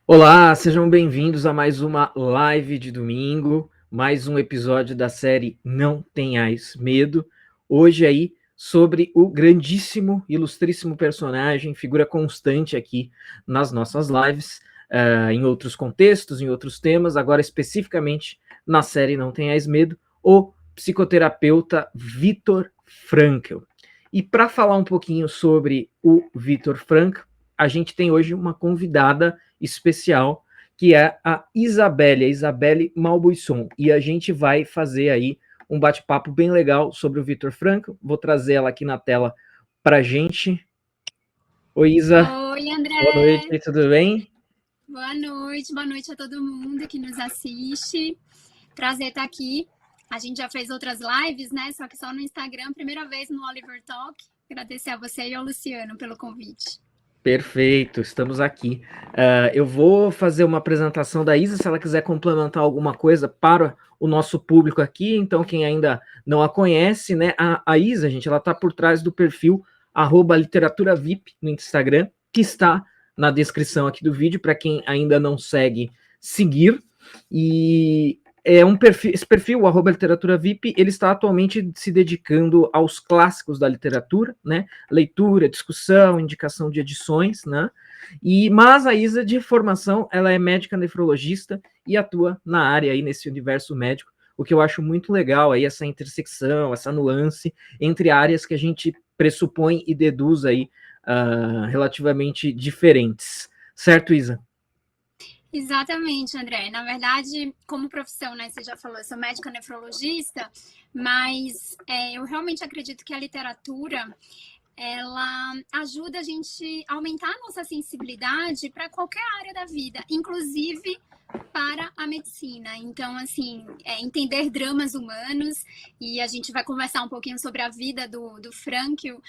Olá, sejam bem-vindos a mais uma live de domingo, mais um episódio da série Não Tenhais Medo. Hoje aí sobre o grandíssimo, ilustríssimo personagem, figura constante aqui nas nossas lives, em outros contextos, em outros temas, agora especificamente na série Não Tenhais Medo, o psicoterapeuta Viktor Frankl. E para falar um pouquinho sobre o Viktor Frankl, a gente tem hoje uma convidada especial, que é a Isabelle Malbuisson. E a gente vai fazer aí um bate-papo bem legal sobre o Viktor Frankl. Vou trazer ela aqui na tela para a gente. Oi, Isa. Oi, Boa André. noite, tudo bem? Boa noite a todo mundo que nos assiste. Prazer estar aqui. A gente já fez outras lives, né? Só que só no Instagram, primeira vez no Oliver Talk. Agradecer a você e ao Luciano pelo convite. Perfeito, estamos aqui. Eu vou fazer uma apresentação da Isa, se ela quiser complementar alguma coisa para o nosso público aqui. Então, quem ainda não a conhece, né? A Isa, gente, ela está por trás do perfil @literaturavip no Instagram, que está na descrição aqui do vídeo, para quem ainda não segue, seguir. E esse perfil, o @literaturavip, ele está atualmente se dedicando aos clássicos da literatura, né? Leitura, discussão, indicação de edições, né? Mas a Isa, de formação, ela é médica nefrologista e atua na área aí, nesse universo médico, o que eu acho muito legal aí, essa intersecção, essa nuance entre áreas que a gente pressupõe e deduz aí relativamente diferentes. Certo, Isa? Exatamente, André. Na verdade, como profissão, né? Você já falou, eu sou médica nefrologista, mas eu realmente acredito que a literatura ela ajuda a gente a aumentar a nossa sensibilidade para qualquer área da vida, inclusive para a medicina. Então, assim, entender dramas humanos, e a gente vai conversar um pouquinho sobre a vida do Frankl,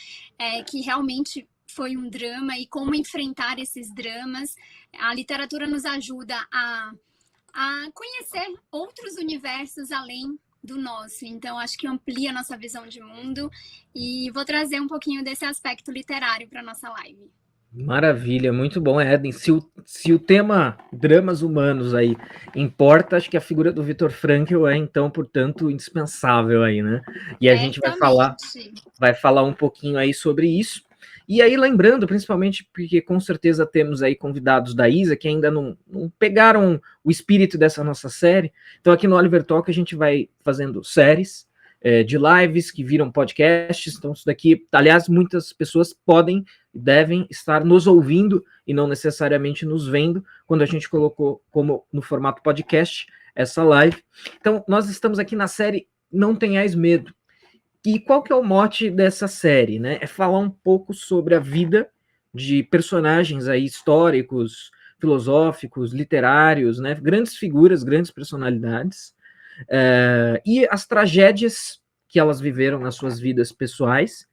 que realmente foi um drama e como enfrentar esses dramas. A literatura nos ajuda a conhecer outros universos além do nosso. Então, acho que amplia a nossa visão de mundo e vou trazer um pouquinho desse aspecto literário para nossa live. Maravilha, muito bom, Eden. Se o tema dramas humanos aí importa, acho que a figura do Viktor Frankl é, então, portanto, indispensável aí, né? E a gente Certamente. vai falar um pouquinho aí sobre isso. E aí, lembrando, principalmente porque com certeza temos aí convidados da Isa que ainda não pegaram o espírito dessa nossa série. Então, aqui no Oliver Talk, a gente vai fazendo séries de lives que viram podcasts. Então, isso daqui, aliás, muitas pessoas podem e devem estar nos ouvindo e não necessariamente nos vendo, quando a gente colocou como no formato podcast essa live. Então, nós estamos aqui na série Não Tenhais Medo. E qual que é o mote dessa série, né? É falar um pouco sobre a vida de personagens aí históricos, filosóficos, literários, né? Grandes figuras, grandes personalidades, e as tragédias que elas viveram nas suas vidas pessoais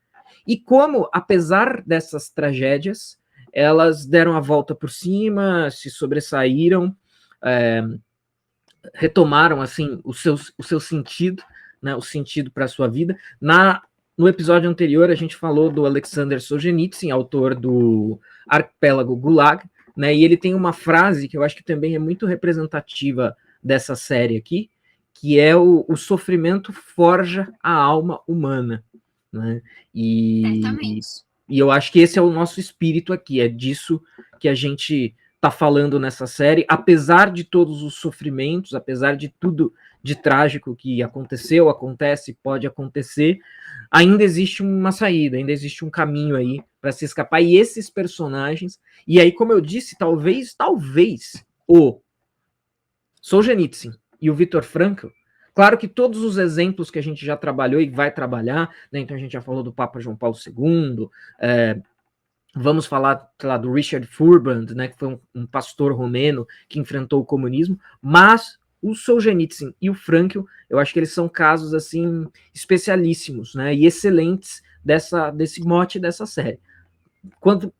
e como, apesar dessas tragédias, elas deram a volta por cima, se sobressaíram, é, retomaram assim o seu sentido, né, o sentido para a sua vida. No episódio anterior, a gente falou do Alexander Solzhenitsyn, autor do Arquipélago Gulag, né, e ele tem uma frase que eu acho que também é muito representativa dessa série aqui, que é o sofrimento forja a alma humana. Né? E, Certamente. e eu acho que esse é o nosso espírito aqui, é disso que a gente está falando nessa série, apesar de todos os sofrimentos, apesar de tudo de trágico que aconteceu, acontece, pode acontecer, ainda existe uma saída, ainda existe um caminho aí para se escapar. E esses personagens, e aí, como eu disse, talvez o Solzhenitsyn e o Viktor Frankl, claro que todos os exemplos que a gente já trabalhou e vai trabalhar, né, então a gente já falou do Papa João Paulo II, vamos falar lá, do Richard Furbrand, né, que foi um pastor romeno que enfrentou o comunismo, mas o Solzhenitsyn e o Frankl, eu acho que eles são casos assim especialíssimos, né, e excelentes desse mote dessa série. Quando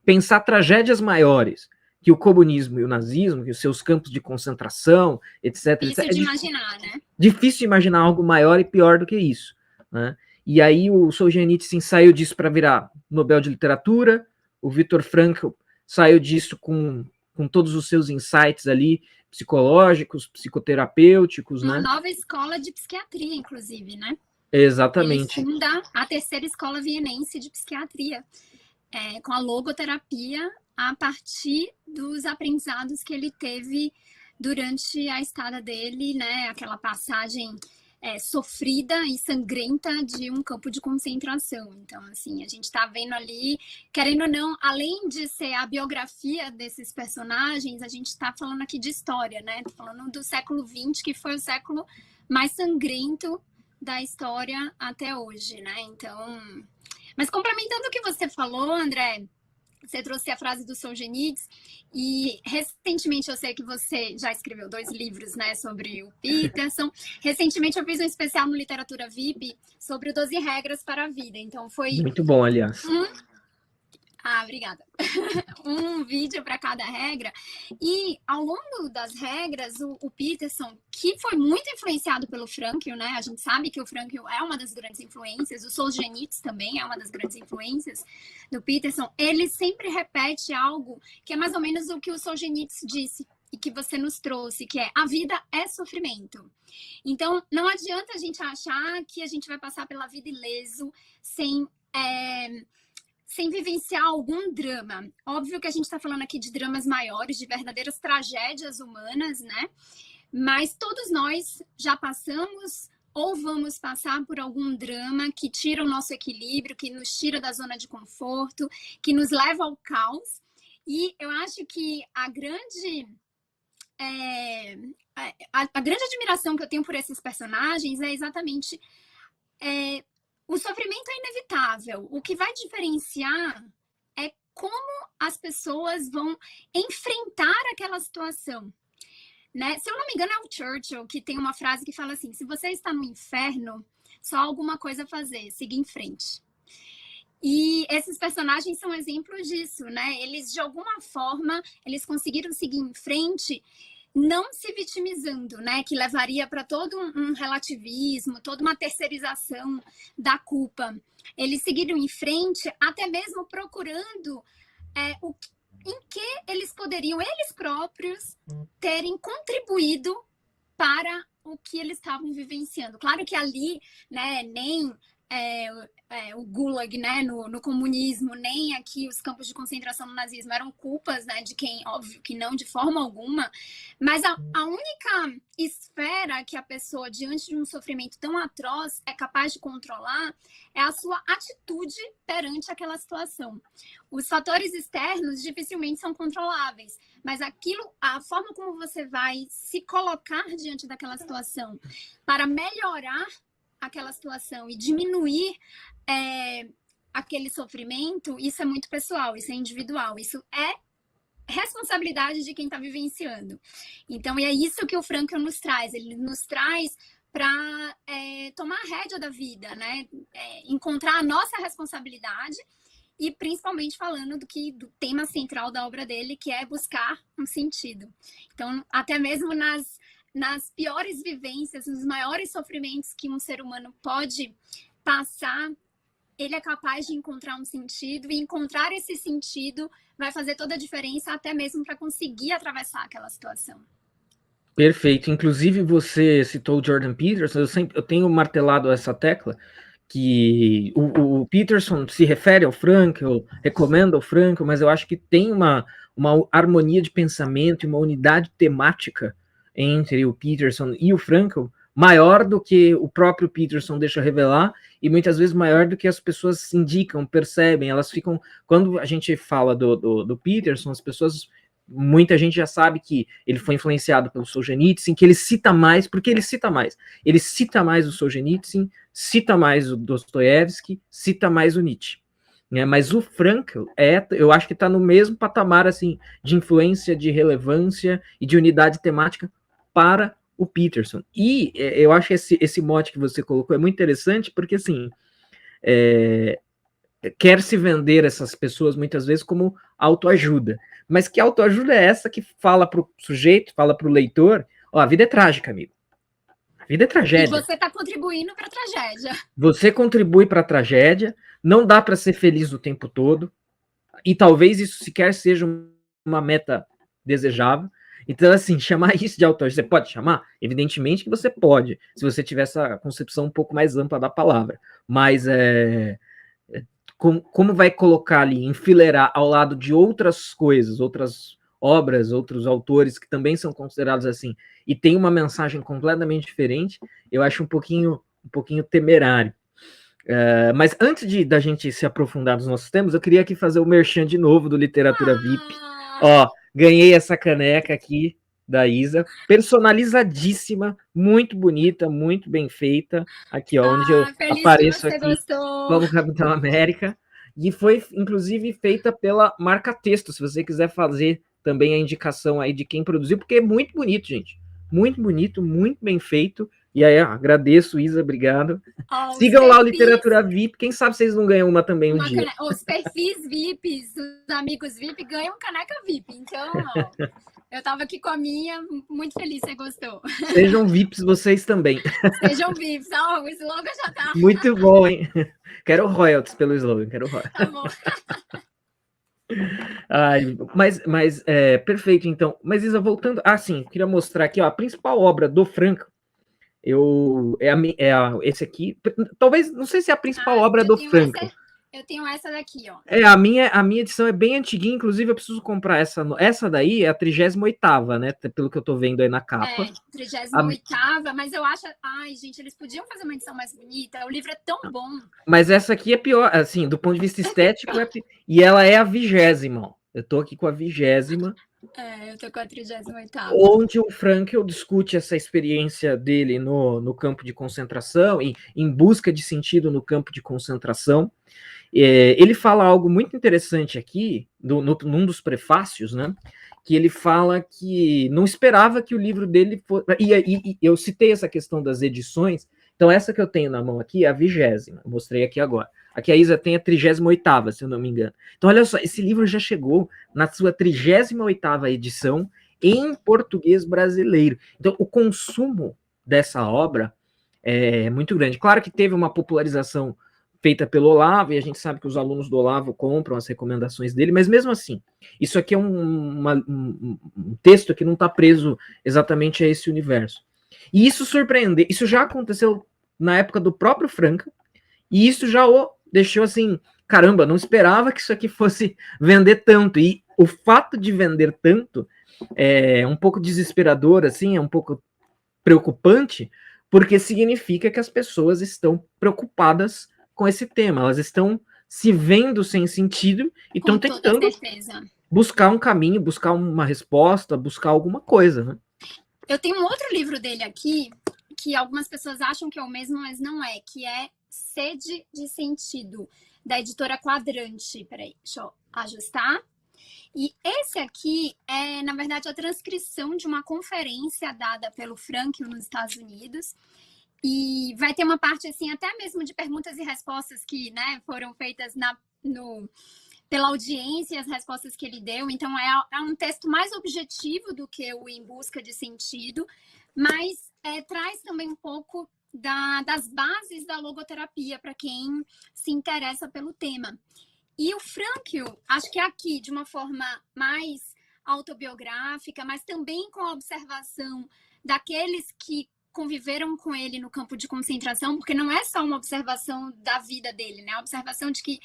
pensar tragédias maiores que o comunismo e o nazismo, que os seus campos de concentração, etc, Difícil de imaginar, né? difícil imaginar algo maior e pior do que isso, né? E aí o Solzhenitsyn saiu disso para virar Nobel de Literatura, o Viktor Frankl saiu disso com com todos os seus insights ali, psicológicos, psicoterapêuticos, Uma né? nova escola de psiquiatria, inclusive, né? Exatamente. Ele funda a terceira escola vienense de psiquiatria, com a logoterapia a partir dos aprendizados que ele teve durante a estada dele, né? Aquela passagem sofrida e sangrenta de um campo de concentração. Então, assim, a gente está vendo ali, querendo ou não, além de ser a biografia desses personagens, a gente está falando aqui de história, né? Tô falando do século XX, que foi o século mais sangrento da história até hoje, né? Então, mas complementando o que você falou, André, você trouxe a frase do Solzhenitsyn e recentemente eu sei que você já escreveu 2 livros, né, sobre o Peterson. Recentemente eu fiz um especial no Literatura VIP sobre o 12 regras para a vida. Então foi muito bom, aliás. Obrigada. Um vídeo para cada regra. E ao longo das regras, o Peterson, que foi muito influenciado pelo Frankl, né? A gente sabe que o Frankl é uma das grandes influências, o Solzhenitsyn também é uma das grandes influências do Peterson. Ele sempre repete algo que é mais ou menos o que o Solzhenitsyn disse e que você nos trouxe, que é: a vida é sofrimento. Então, não adianta a gente achar que a gente vai passar pela vida ileso sem vivenciar algum drama. Óbvio que a gente está falando aqui de dramas maiores, de verdadeiras tragédias humanas, né? Mas todos nós já passamos ou vamos passar por algum drama que tira o nosso equilíbrio, que nos tira da zona de conforto, que nos leva ao caos. E eu acho que a grande admiração que eu tenho por esses personagens é exatamente o sofrimento é inevitável. O que vai diferenciar é como as pessoas vão enfrentar aquela situação, né? Se eu não me engano, é o Churchill que tem uma frase que fala assim: se você está no inferno, só há alguma coisa a fazer, siga em frente. E esses personagens são exemplos disso, né? Eles, de alguma forma, eles conseguiram seguir em frente, não se vitimizando, né? Que levaria para todo um relativismo, toda uma terceirização da culpa. Eles seguiram em frente, até mesmo procurando em que eles poderiam, eles próprios, terem contribuído para o que eles estavam vivenciando. Claro que ali, né, nem o Gulag, né, no comunismo, nem aqui os campos de concentração no nazismo eram culpas, né, de quem, óbvio que não, de forma alguma, mas a única esfera que a pessoa, diante de um sofrimento tão atroz, é capaz de controlar é a sua atitude perante aquela situação. Os fatores externos dificilmente são controláveis, mas a forma como você vai se colocar diante daquela situação para melhorar aquela situação e diminuir aquele sofrimento, isso é muito pessoal, isso é individual, isso é responsabilidade de quem está vivenciando. Então, é isso que o Frankl nos traz, ele nos traz para tomar a rédea da vida, né? Encontrar a nossa responsabilidade e principalmente falando do tema central da obra dele, que é buscar um sentido. Então, até mesmo nas piores vivências, nos maiores sofrimentos que um ser humano pode passar, ele é capaz de encontrar um sentido, e encontrar esse sentido vai fazer toda a diferença, até mesmo para conseguir atravessar aquela situação. Perfeito. Inclusive, você citou o Jordan Peterson, eu tenho martelado essa tecla, que o Peterson se refere ao Frankl, recomenda o Frankl, mas eu acho que tem uma harmonia de pensamento e uma unidade temática entre o Peterson e o Frankl maior do que o próprio Peterson deixa revelar, e muitas vezes maior do que as pessoas indicam, percebem, elas ficam, quando a gente fala do Peterson, as pessoas, muita gente já sabe que ele foi influenciado pelo Solzhenitsyn, que ele cita mais, porque ele cita mais o Solzhenitsyn, cita mais o Dostoiévski, cita mais o Nietzsche. Mas o Frankl eu acho que está no mesmo patamar assim, de influência, de relevância e de unidade temática para o Peterson. E eu acho que esse mote que você colocou é muito interessante, porque assim, quer se vender essas pessoas muitas vezes como autoajuda. Mas que autoajuda é essa que fala para o sujeito, fala para o leitor: ó, a vida é trágica, amigo. A vida é tragédia. E você está contribuindo para a tragédia. Você contribui para a tragédia, não dá para ser feliz o tempo todo, e talvez isso sequer seja uma meta desejável. Então, assim, chamar isso de autor, você pode chamar? Evidentemente que você pode, se você tiver essa concepção um pouco mais ampla da palavra. Mas como vai colocar ali, enfileirar ao lado de outras coisas, outras obras, outros autores que também são considerados assim, e tem uma mensagem completamente diferente, eu acho um pouquinho temerário. Mas antes da gente se aprofundar nos nossos temas, eu queria aqui fazer o merchan de novo do Literatura VIP. Ó, ganhei essa caneca aqui da Isa, personalizadíssima, muito bonita, muito bem feita. Aqui, ó, onde eu apareço aqui como Capitão América. E foi, inclusive, feita pela Marca Texto, se você quiser fazer também a indicação aí de quem produziu, porque é muito bonito, gente. Muito bonito, muito bem feito. E aí, agradeço, Isa, obrigado. Sigam lá o Literatura VIP, quem sabe vocês não ganham uma também um dia. Os perfis VIPs, os amigos VIP ganham caneca VIP. Então, ó, eu tava aqui com a minha, muito feliz, você gostou. Sejam VIPs vocês também. Sejam VIPs, o slogan já tá. Muito bom, hein? Quero royalties pelo slogan, quero royalties. Tá bom. Ai, mas perfeito, então. Mas, Isa, voltando... sim, queria mostrar aqui, ó, a principal obra do Franco, esse aqui, talvez, não sei se é a principal obra do Franco. Eu tenho essa daqui, ó. A minha edição é bem antiguinha, inclusive eu preciso comprar essa daí, é a 38ª, né, pelo que eu tô vendo aí na capa. 38ª, mas eu acho, gente, eles podiam fazer uma edição mais bonita, o livro é tão bom. Mas essa aqui é pior, assim, do ponto de vista estético, e ela é a 20ª, ó. Eu tô aqui com a 20ª. Eu tô com a 38ª. Onde o Frankl discute essa experiência dele no campo de concentração, e em busca de sentido no campo de concentração. Ele fala algo muito interessante aqui, num dos prefácios, né? Que ele fala que não esperava que o livro dele fosse... E eu citei essa questão das edições, então essa que eu tenho na mão aqui é a 20ª, mostrei aqui agora. Aqui a Isa tem a 38ª, se eu não me engano. Então, olha só, esse livro já chegou na sua 38ª edição em português brasileiro. Então, o consumo dessa obra é muito grande. Claro que teve uma popularização feita pelo Olavo, e a gente sabe que os alunos do Olavo compram as recomendações dele, mas mesmo assim, isso aqui é um texto que não está preso exatamente a esse universo. E isso surpreende, isso já aconteceu na época do próprio Frankl, e isso já o deixou assim, caramba, não esperava que isso aqui fosse vender tanto, e o fato de vender tanto é um pouco desesperador, assim, é um pouco preocupante, porque significa que as pessoas estão preocupadas com esse tema, elas estão se vendo sem sentido e estão tentando buscar um caminho, buscar uma resposta, buscar alguma coisa, né? Eu tenho um outro livro dele aqui, que algumas pessoas acham que é o mesmo, mas não é, que é Sede de Sentido, da editora Quadrante. Peraí, deixa eu ajustar. E esse aqui é, na verdade, a transcrição de uma conferência dada pelo Frankl nos Estados Unidos. E vai ter uma parte, assim, até mesmo de perguntas e respostas que, né, foram feitas pela audiência e as respostas que ele deu. Então, é um texto mais objetivo do que o Em Busca de Sentido, mas traz também um pouco das bases da logoterapia para quem se interessa pelo tema. E o Frankl, acho que aqui, de uma forma mais autobiográfica, mas também com a observação daqueles que conviveram com ele no campo de concentração, porque não é só uma observação da vida dele, né? A observação de que,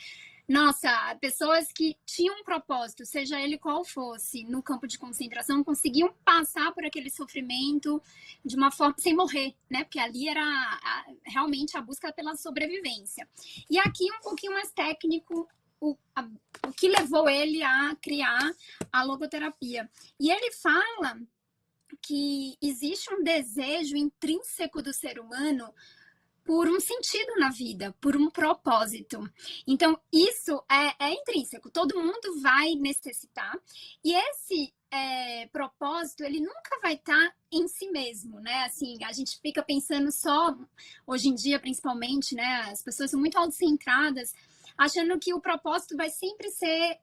nossa, pessoas que tinham um propósito, seja ele qual fosse, no campo de concentração, conseguiam passar por aquele sofrimento de uma forma sem morrer, né? Porque ali era realmente a busca pela sobrevivência. E aqui um pouquinho mais técnico, o que levou ele a criar a logoterapia. E ele fala que existe um desejo intrínseco do ser humano por um sentido na vida, por um propósito. Então, isso é intrínseco, todo mundo vai necessitar. E esse propósito, ele nunca vai estar em si mesmo, né? Assim, a gente fica pensando só, hoje em dia, principalmente, né? As pessoas são muito autocentradas, achando que o propósito vai sempre ser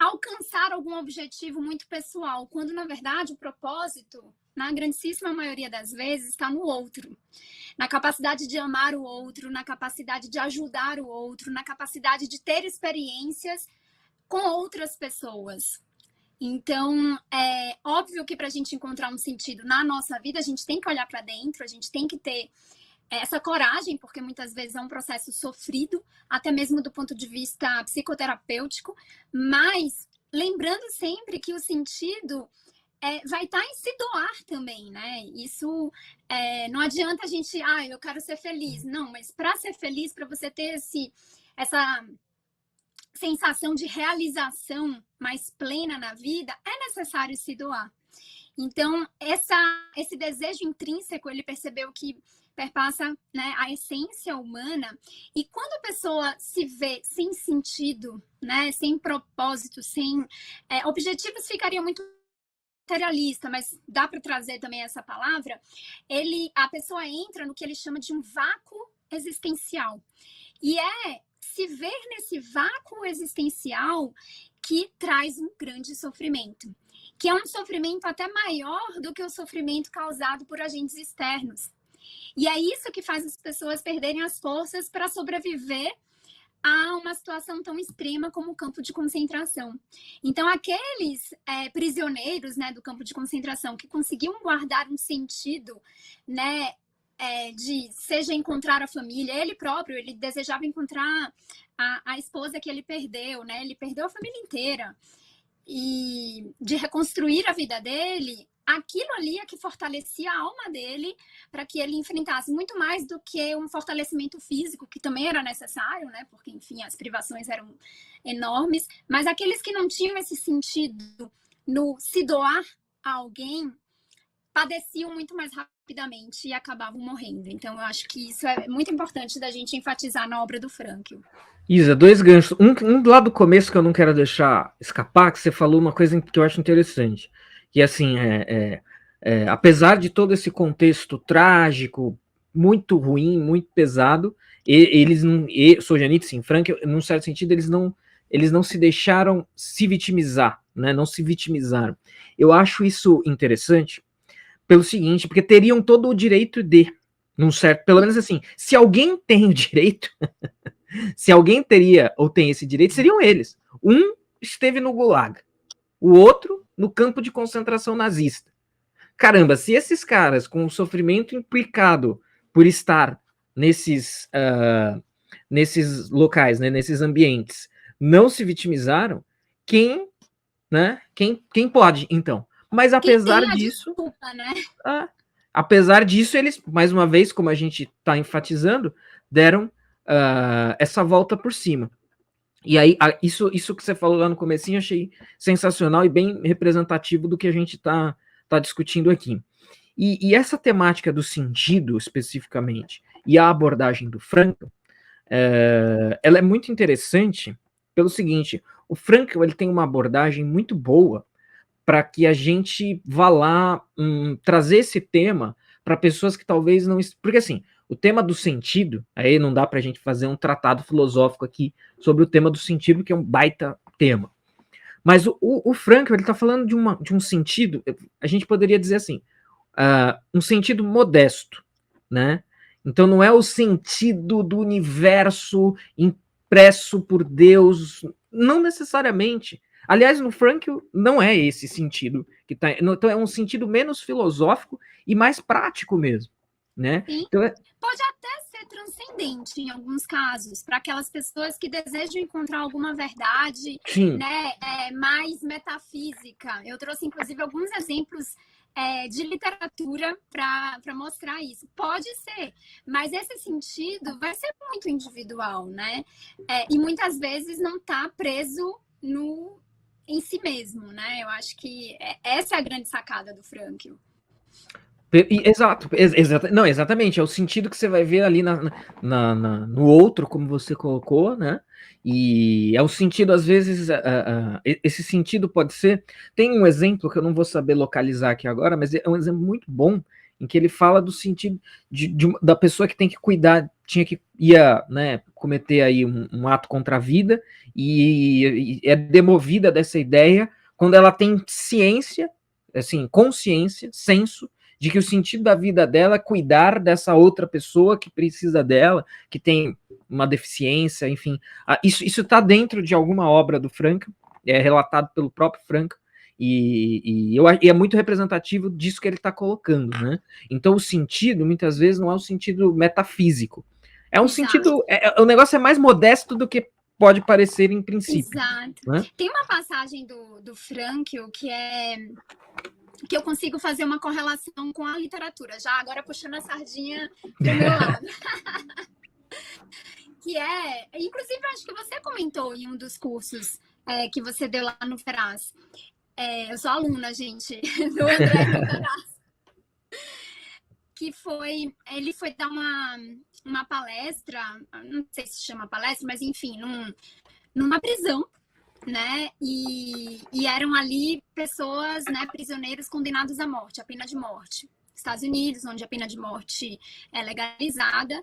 alcançar algum objetivo muito pessoal, quando, na verdade, o propósito, na grandíssima maioria das vezes, está no outro. Na capacidade de amar o outro, na capacidade de ajudar o outro, na capacidade de ter experiências com outras pessoas. Então, é óbvio que para a gente encontrar um sentido na nossa vida, a gente tem que olhar para dentro, a gente tem que ter essa coragem, porque muitas vezes é um processo sofrido, até mesmo do ponto de vista psicoterapêutico, mas lembrando sempre que o sentido vai estar em se doar também, né? Isso não adianta a gente, eu quero ser feliz. Não, mas para ser feliz, para você ter essa sensação de realização mais plena na vida, é necessário se doar. Então, esse desejo intrínseco, ele percebeu que perpassa, né, a essência humana, e quando a pessoa se vê sem sentido, né, sem propósito, sem objetivos, ficaria muito materialista, mas dá para trazer também essa palavra, a pessoa entra no que ele chama de um vácuo existencial. E se ver nesse vácuo existencial que traz um grande sofrimento, que é um sofrimento até maior do que o sofrimento causado por agentes externos. E é isso que faz as pessoas perderem as forças para sobreviver a uma situação tão extrema como o campo de concentração. Então, aqueles prisioneiros, né, do campo de concentração que conseguiam guardar um sentido, né, de seja encontrar a família, ele próprio, ele desejava encontrar a esposa que ele perdeu, né? Ele perdeu a família inteira. E de reconstruir a vida dele, aquilo ali é que fortalecia a alma dele para que ele enfrentasse muito mais do que um fortalecimento físico, que também era necessário, né? Porque, enfim, as privações eram enormes. Mas aqueles que não tinham esse sentido no se doar a alguém, padeciam muito mais rapidamente e acabavam morrendo. Então, eu acho que isso é muito importante da gente enfatizar na obra do Frankl. Isa, dois ganchos. Um lá do começo que eu não quero deixar escapar, que você falou uma coisa que eu acho interessante. Que, assim, apesar de todo esse contexto trágico, muito ruim, muito pesado, eles não... Solzhenitsyn e Frankl, num certo sentido, eles não se deixaram se vitimizar, né? Não se vitimizaram. Eu acho isso interessante pelo seguinte, porque teriam todo o direito de, num certo, pelo menos assim, se alguém tem o direito, se alguém teria ou tem esse direito, seriam eles. Um esteve no Gulag, o outro no campo de concentração nazista. Caramba, se esses caras com o sofrimento implicado por estar nesses locais, né, nesses ambientes, não se vitimizaram, quem pode, então? Mas apesar disso, desculpa, né? Apesar disso, eles, mais uma vez, como a gente está enfatizando, deram essa volta por cima. E aí, isso que você falou lá no comecinho, eu achei sensacional e bem representativo do que a gente está discutindo aqui. E essa temática do sentido, especificamente, e a abordagem do Frankl, ela é muito interessante pelo seguinte, o Frankl ele tem uma abordagem muito boa para que a gente vá lá trazer esse tema para pessoas que talvez não... Porque, assim, o tema do sentido, aí não dá para a gente fazer um tratado filosófico aqui sobre o tema do sentido, que é um baita tema. Mas o Frankl, ele está falando de um sentido, a gente poderia dizer assim, um sentido modesto, né? Então não é o sentido do universo impresso por Deus, não necessariamente. Aliás, no Frankl não é esse sentido que tá. Então é um sentido menos filosófico e mais prático mesmo, né? Sim. Então, pode até ser transcendente em alguns casos, para aquelas pessoas que desejam encontrar alguma verdade, né, mais metafísica. Eu trouxe, inclusive, alguns exemplos de literatura para mostrar isso. Pode ser, mas esse sentido vai ser muito individual, né? E muitas vezes não está preso em si mesmo, né? Eu acho que essa é a grande sacada do Frankl. Exato, não, exatamente, é o sentido que você vai ver ali no outro, como você colocou, né? E é o sentido, às vezes, esse sentido pode ser. Tem um exemplo que eu não vou saber localizar aqui agora, mas é um exemplo muito bom, em que ele fala do sentido da pessoa que tem que cuidar, ia, né, cometer aí um ato contra a vida, e é demovida dessa ideia quando ela tem ciência, assim, consciência, senso, de que o sentido da vida dela é cuidar dessa outra pessoa que precisa dela, que tem uma deficiência, enfim. Isso está dentro de alguma obra do Frankl, é relatado pelo próprio Frankl, E é muito representativo disso que ele está colocando, né? Então o sentido, muitas vezes, não é um sentido metafísico. É um Exato. sentido... o negócio é mais modesto do que pode parecer em princípio. Exato. Né? Tem uma passagem do Frankl que eu consigo fazer uma correlação com a literatura, já agora puxando a sardinha do meu lado. Que inclusive, acho que você comentou em um dos cursos que você deu lá no Veraz. Eu sou aluna, gente, do André Montaraz. Que ele foi dar uma palestra, não sei se chama palestra, mas enfim, numa prisão, né? E eram ali pessoas, né, prisioneiros condenados à morte, à pena de morte. Estados Unidos, onde a pena de morte é legalizada.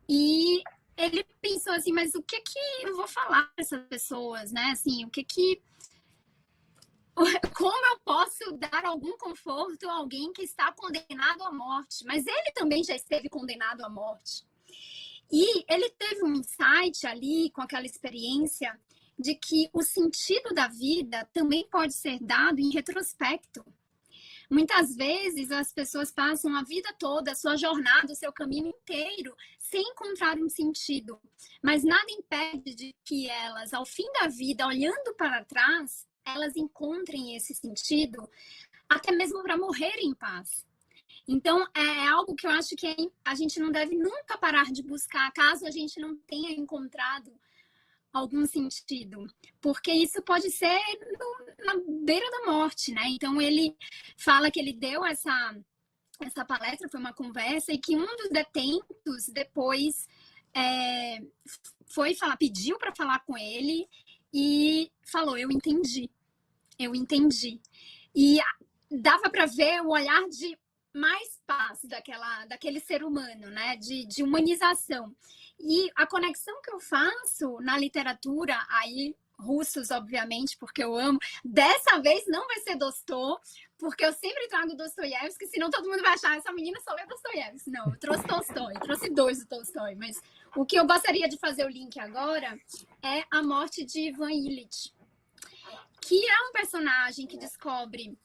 E ele pensou assim, mas o que eu vou falar para essas pessoas, né? Assim, como eu posso dar algum conforto a alguém que está condenado à morte? Mas ele também já esteve condenado à morte. E ele teve um insight ali, com aquela experiência, de que o sentido da vida também pode ser dado em retrospecto. Muitas vezes as pessoas passam a vida toda, a sua jornada, o seu caminho inteiro, sem encontrar um sentido. Mas nada impede de que elas, ao fim da vida, olhando para trás, elas encontrem esse sentido, até mesmo para morrer em paz. Então, é algo que eu acho que a gente não deve nunca parar de buscar, caso a gente não tenha encontrado algum sentido, porque isso pode ser na beira da morte, né? Então, ele fala que ele deu essa palestra, foi uma conversa, e que um dos detentos depois foi falar, pediu para falar com ele e falou, eu entendi. E dava para ver o olhar de mais paz daquele ser humano, né? De humanização. E a conexão que eu faço na literatura, aí russos, obviamente, porque eu amo. Dessa vez não vai ser Dostô, porque eu sempre trago Dostoiévski, senão todo mundo vai achar essa menina só lê Dostoiévski. Não, eu trouxe Tolstói, trouxe 2 do Tolstói, mas o que eu gostaria de fazer o link agora é A Morte de Ivan Ilitch, que é um personagem que descobre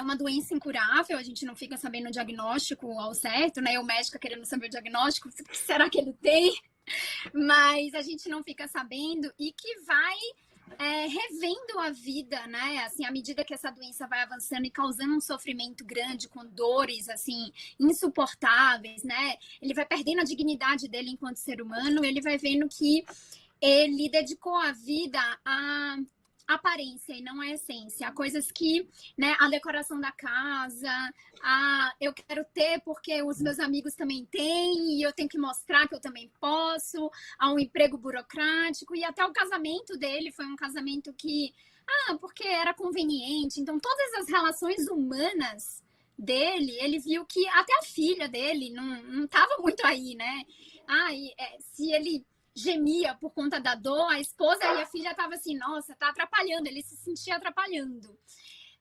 uma doença incurável, a gente não fica sabendo o diagnóstico ao certo, né? Eu, médica, querendo saber o diagnóstico, o que será que ele tem? Mas a gente não fica sabendo, e que vai revendo a vida, né? Assim, à medida que essa doença vai avançando e causando um sofrimento grande, com dores, assim, insuportáveis, né? Ele vai perdendo a dignidade dele enquanto ser humano, ele vai vendo que ele dedicou a vida a aparência e não a essência, a coisas que, né, a decoração da casa, eu quero ter porque os meus amigos também têm e eu tenho que mostrar que eu também posso, a um emprego burocrático, e até o casamento dele foi um casamento que, porque era conveniente. Então, todas as relações humanas dele, ele viu que até a filha dele não estava muito aí, né? Se ele gemia por conta da dor, a esposa e a filha estavam assim, nossa, tá atrapalhando, ele se sentia atrapalhando.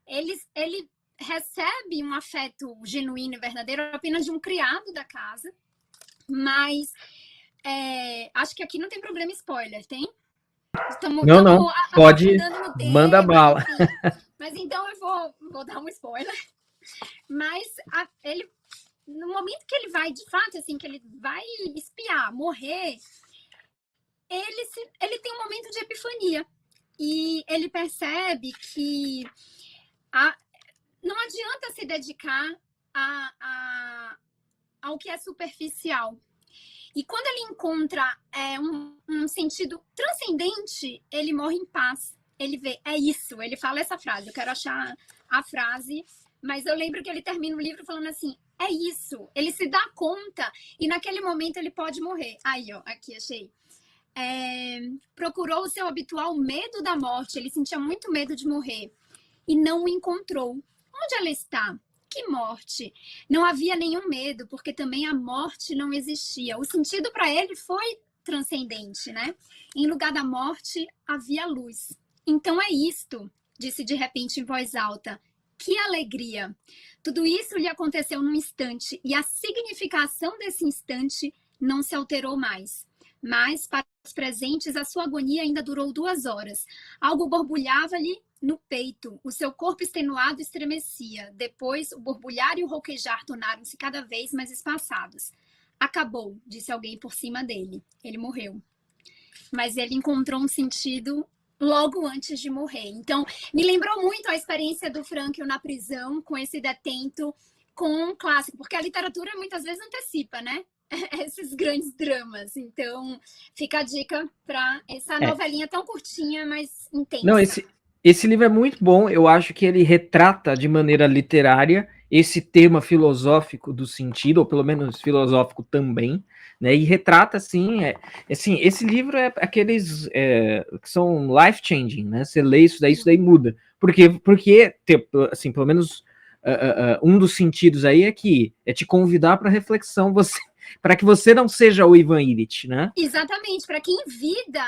Ele recebe um afeto genuíno e verdadeiro apenas de um criado da casa, mas acho que aqui não tem problema spoiler, tem? Não, pode, manda bala. Mas então eu vou dar um spoiler. Mas no momento que ele vai, de fato, assim, que ele vai espiar, morrer, ele tem um momento de epifania. E ele percebe que não adianta se dedicar ao que é superficial. E quando ele encontra um sentido transcendente, ele morre em paz. Ele vê, é isso. Ele fala essa frase, eu quero achar a frase, mas eu lembro que ele termina o livro falando assim, é isso. Ele se dá conta e naquele momento ele pode morrer. Aí, ó, aqui, achei. Procurou o seu habitual medo da morte, ele sentia muito medo de morrer e não o encontrou. Onde ela está? Que morte? Não havia nenhum medo, porque também a morte não existia. O sentido para ele foi transcendente, né? Em lugar da morte havia luz. Então é isto, disse de repente em voz alta. Que alegria! Tudo isso lhe aconteceu num instante e a significação desse instante não se alterou mais. Mas, para os presentes, a sua agonia ainda durou 2 horas. Algo borbulhava-lhe no peito. O seu corpo extenuado estremecia. Depois, o borbulhar e o rouquejar tornaram-se cada vez mais espaçados. Acabou, disse alguém por cima dele. Ele morreu. Mas ele encontrou um sentido logo antes de morrer. Então, me lembrou muito a experiência do Frankl na prisão, com esse detento, com um clássico, porque a literatura muitas vezes antecipa, né? Esses grandes dramas. Então, fica a dica para essa novelinha tão curtinha, mas intensa. Não, esse livro é muito bom. Eu acho que ele retrata de maneira literária esse tema filosófico do sentido, ou pelo menos filosófico também, né? E retrata, assim, esse livro é aqueles que são life-changing, né? Você lê isso daí muda. Porque assim, pelo menos um dos sentidos aí é que é te convidar para reflexão, para que você não seja o Ivan Illich, né? Exatamente, para que em vida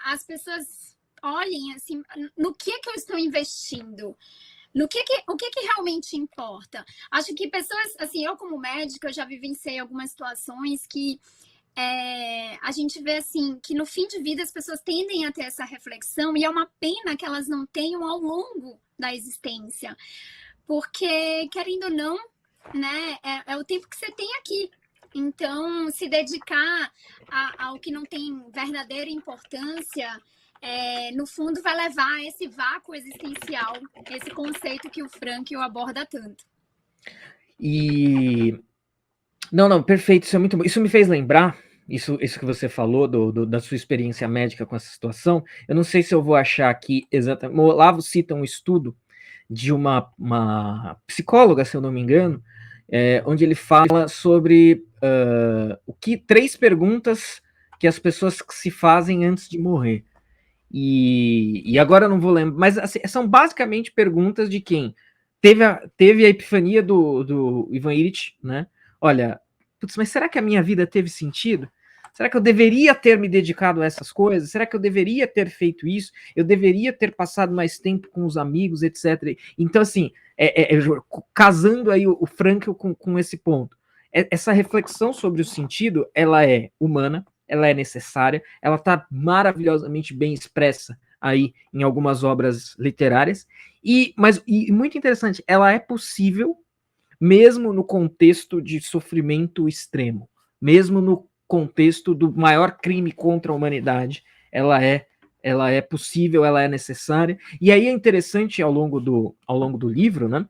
as pessoas olhem assim, no que eu estou investindo? O que realmente importa? Acho que pessoas, assim, eu como médica, eu já vivenciei algumas situações que a gente vê, assim, que no fim de vida as pessoas tendem a ter essa reflexão e é uma pena que elas não tenham ao longo da existência. Porque, querendo ou não, né, é o tempo que você tem aqui. Então, se dedicar ao que não tem verdadeira importância, no fundo, vai levar a esse vácuo existencial, esse conceito que o Frankl aborda tanto. Não, perfeito, isso é muito bom. Isso me fez lembrar, isso que você falou, da sua experiência médica com essa situação. Eu não sei se eu vou achar aqui exatamente. O Olavo cita um estudo de uma psicóloga, se eu não me engano, onde ele fala sobre 3 perguntas que as pessoas se fazem antes de morrer. E agora eu não vou lembrar, mas assim, são basicamente perguntas de quem teve a epifania do Ivan Illich, né? Olha, putz, mas será que a minha vida teve sentido? Será que eu deveria ter me dedicado a essas coisas? Será que eu deveria ter feito isso? Eu deveria ter passado mais tempo com os amigos, etc. Então, assim, casando aí o Frankl com esse ponto. Essa reflexão sobre o sentido, ela é humana, ela é necessária, ela está maravilhosamente bem expressa aí em algumas obras literárias, e muito interessante, ela é possível mesmo no contexto de sofrimento extremo, mesmo no contexto do maior crime contra a humanidade, ela é possível, ela é necessária, e aí é interessante ao longo do livro, né,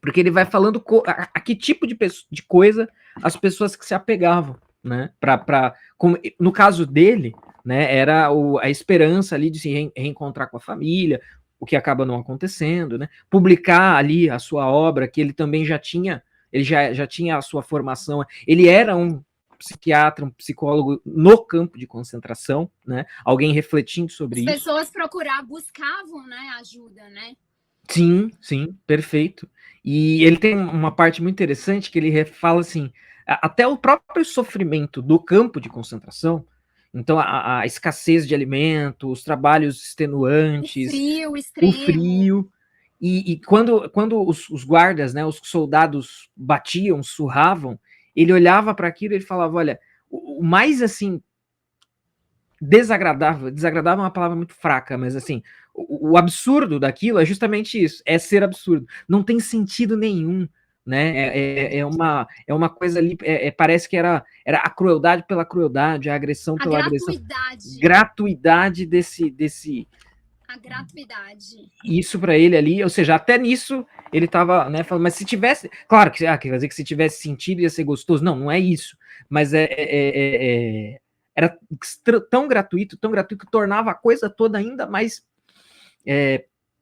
porque ele vai falando a que tipo de coisa as pessoas que se apegavam, né? No caso dele, né, era a esperança ali de se reencontrar com a família, o que acaba não acontecendo, né? Publicar ali a sua obra, que ele também já tinha a sua formação, ele era um psiquiatra, um psicólogo no campo de concentração, né? Alguém refletindo sobre isso. As pessoas buscavam, né, ajuda, né? Sim, perfeito. E ele tem uma parte muito interessante que ele fala assim, até o próprio sofrimento do campo de concentração, então a escassez de alimento, os trabalhos extenuantes, o frio, e quando os guardas, né, os soldados batiam, surravam, ele olhava para aquilo e ele falava, olha, o mais assim desagradável é uma palavra muito fraca, mas assim, o absurdo daquilo é justamente isso, é ser absurdo. Não tem sentido nenhum, né? É uma coisa ali, parece que era a crueldade pela crueldade, a agressão pela agressão. Gratuidade desse. A gratuidade. Isso para ele ali, ou seja, até nisso ele tava, né, falando, mas se tivesse, claro que quer dizer que se tivesse sentido ia ser gostoso, não é isso, mas era tão gratuito, que tornava a coisa toda ainda mais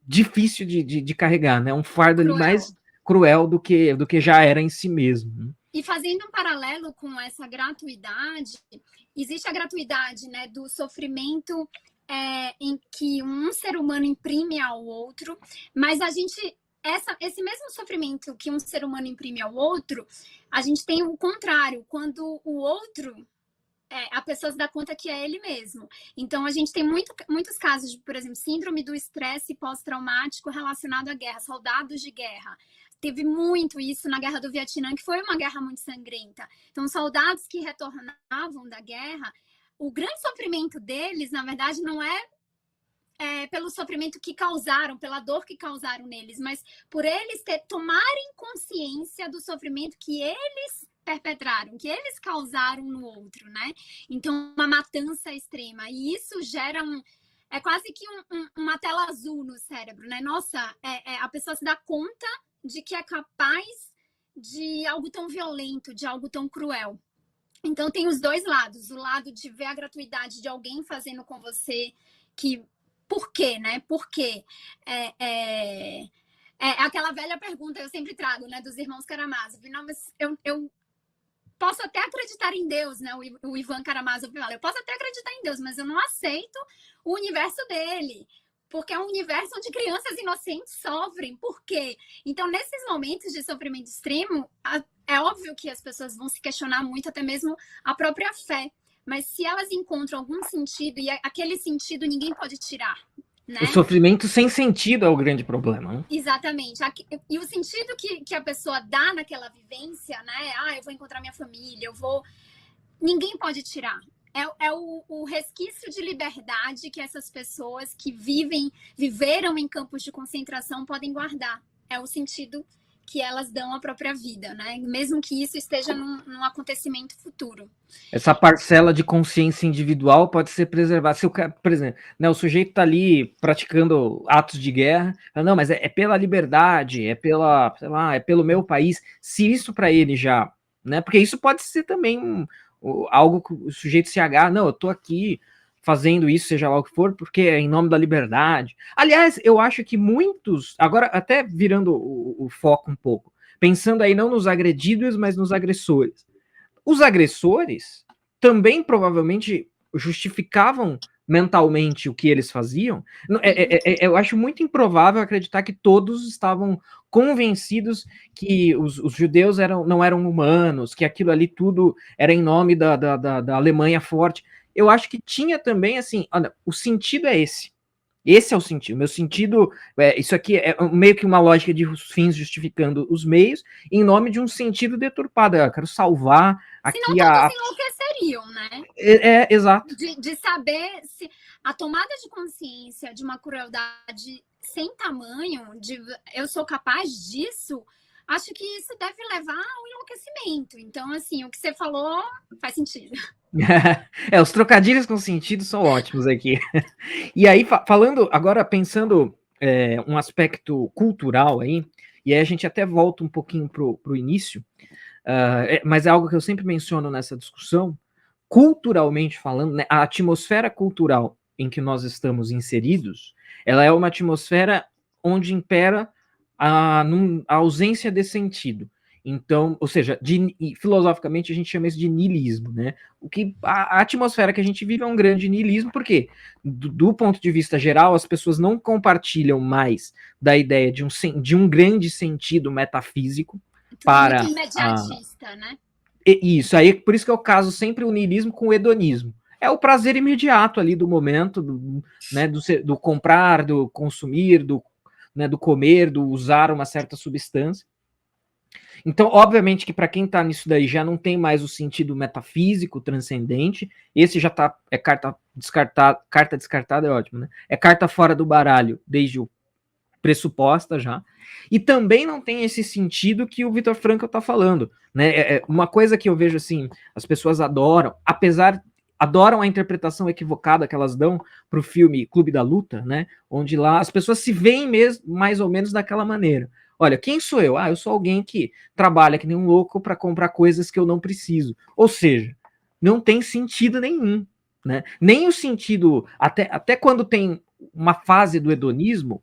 difícil de carregar, né? Um fardo ali mais cruel do que já era em si mesmo. Né? E fazendo um paralelo com essa gratuidade, existe a gratuidade, né, do sofrimento em que um ser humano imprime ao outro, mas esse mesmo sofrimento que um ser humano imprime ao outro, a gente tem o contrário, quando o outro a pessoa se dá conta que é ele mesmo. Então, a gente tem muitos casos de, por exemplo, síndrome do estresse pós-traumático relacionado à guerra, soldados de guerra. Teve muito isso na Guerra do Vietnã, que foi uma guerra muito sangrenta. Então, soldados que retornavam da guerra, o grande sofrimento deles, na verdade, não é pelo sofrimento que causaram, pela dor que causaram neles, mas por eles tomarem consciência do sofrimento que eles perpetraram, que eles causaram no outro, né? Então, uma matança extrema. E isso gera é quase que uma tela azul no cérebro, né? Nossa, a pessoa se dá conta de que é capaz de algo tão violento, de algo tão cruel. Então, tem os dois lados. O lado de ver a gratuidade de alguém fazendo com você que... Por quê, né? Por quê? Aquela velha pergunta eu sempre trago, né? Dos irmãos Karamazov. Não, mas eu posso até acreditar em Deus, né? O Ivan Karamazov fala, eu posso até acreditar em Deus, mas eu não aceito o universo dele, porque é um universo onde crianças inocentes sofrem. Por quê? Então, nesses momentos de sofrimento extremo, é óbvio que as pessoas vão se questionar muito, até mesmo a própria fé. Mas se elas encontram algum sentido, e aquele sentido ninguém pode tirar, né? O sofrimento sem sentido é o grande problema, né? Exatamente. E o sentido que a pessoa dá naquela vivência, né? Eu vou encontrar minha família, ninguém pode tirar. É o resquício de liberdade que essas pessoas que viveram em campos de concentração podem guardar. É o sentido que elas dão à própria vida, né? Mesmo que isso esteja num acontecimento futuro. Essa parcela de consciência individual pode ser preservada. Se o cara, por exemplo, né, o sujeito está ali praticando atos de guerra, não, mas é pela liberdade, sei lá, é pelo meu país. Se isso para ele já, né? Porque isso pode ser também algo que o sujeito se agarra, não, eu tô aqui fazendo isso, seja lá o que for, porque é em nome da liberdade. Aliás, eu acho que muitos, agora até virando o foco um pouco, pensando aí não nos agredidos, mas nos agressores. Os agressores também provavelmente justificavam mentalmente o que eles faziam. Eu acho muito improvável acreditar que todos estavam convencidos que os judeus não eram humanos, que aquilo ali tudo era em nome da Alemanha forte. Eu acho que tinha também, assim, olha, o sentido é esse. Esse é o sentido. Meu sentido, isso aqui é meio que uma lógica de fins justificando os meios, em nome de um sentido deturpado. Eu quero salvar aqui senão todos enlouqueceriam, né? Exato. De saber se a tomada de consciência de uma crueldade sem tamanho, eu sou capaz disso, acho que isso deve levar ao enlouquecimento. Então, assim, o que você falou faz sentido. Os trocadilhos com sentido são ótimos aqui. E aí, falando, agora pensando um aspecto cultural aí, e aí a gente até volta um pouquinho para o início, mas é algo que eu sempre menciono nessa discussão, culturalmente falando, né, a atmosfera cultural em que nós estamos inseridos, ela é uma atmosfera onde impera a ausência de sentido. Então, ou seja, filosoficamente a gente chama isso de niilismo, né? O que a atmosfera que a gente vive é um grande niilismo, porque do ponto de vista geral, as pessoas não compartilham mais da ideia de um grande sentido metafísico para muito imediatista, né? Isso aí, por isso que eu caso sempre o niilismo com o hedonismo. É o prazer imediato ali do momento, né, do comprar, do consumir, do comer, do usar uma certa substância. Então, obviamente que para quem está nisso daí já não tem mais o sentido metafísico, transcendente, esse já está, carta descartada é ótimo, né? É carta fora do baralho, desde o pressuposta já, e também não tem esse sentido que o Viktor Frankl está falando, né? Uma coisa que eu vejo assim, as pessoas adoram a interpretação equivocada que elas dão para o filme Clube da Luta, né? Onde lá as pessoas se veem mesmo mais ou menos daquela maneira. Olha, quem sou eu? Eu sou alguém que trabalha que nem um louco para comprar coisas que eu não preciso. Ou seja, não tem sentido nenhum, né? Nem o sentido, até quando tem uma fase do hedonismo,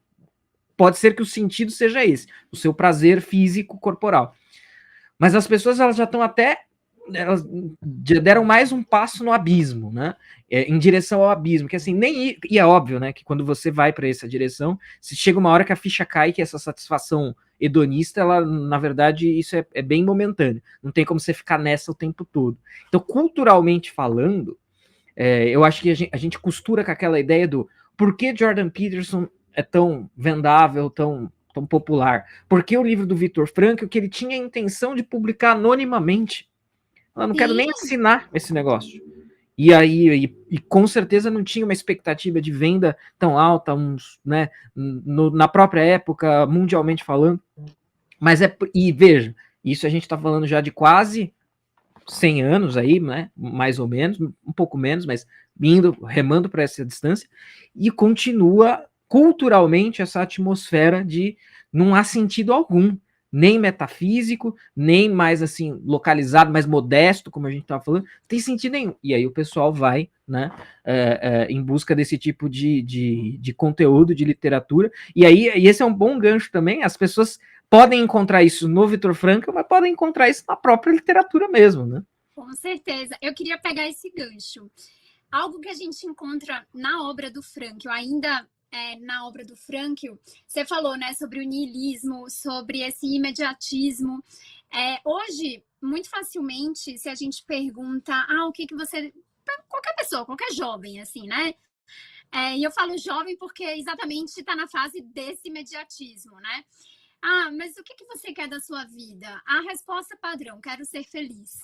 pode ser que o sentido seja esse, o seu prazer físico corporal. Mas as pessoas elas já estão elas já deram mais um passo no abismo, né? Em direção ao abismo, que assim, e é óbvio, né, que quando você vai para essa direção, se chega uma hora que a ficha cai, que essa satisfação hedonista, ela, na verdade, isso é bem momentâneo. Não tem como você ficar nessa o tempo todo. Então, culturalmente falando, eu acho que a gente costura com aquela ideia do por que Jordan Peterson é tão vendável, tão popular? Porque o livro do Viktor Frankl, que ele tinha a intenção de publicar anonimamente. Eu não quero nem ensinar esse negócio. E com certeza não tinha uma expectativa de venda tão alta, né, na própria época, mundialmente falando. Mas e veja, isso a gente está falando já de quase 100 anos aí, né, mais ou menos, um pouco menos, mas remando para essa distância, e continua culturalmente essa atmosfera de não há sentido algum, nem metafísico, nem mais assim, localizado, mais modesto, como a gente estava falando, não tem sentido nenhum. E aí o pessoal vai, né, em busca desse tipo de conteúdo, de literatura, e esse é um bom gancho também, as pessoas podem encontrar isso no Viktor Frankl, mas podem encontrar isso na própria literatura mesmo, né? Com certeza. Eu queria pegar esse gancho. Algo que a gente encontra na obra do Frankl, ainda na obra do Frankl, você falou, né, sobre o niilismo, sobre esse imediatismo. Hoje, muito facilmente, se a gente pergunta, o que você... Qualquer pessoa, qualquer jovem, assim, né? E eu falo jovem porque exatamente está na fase desse imediatismo, né? Mas o que você quer da sua vida? A resposta padrão, quero ser feliz.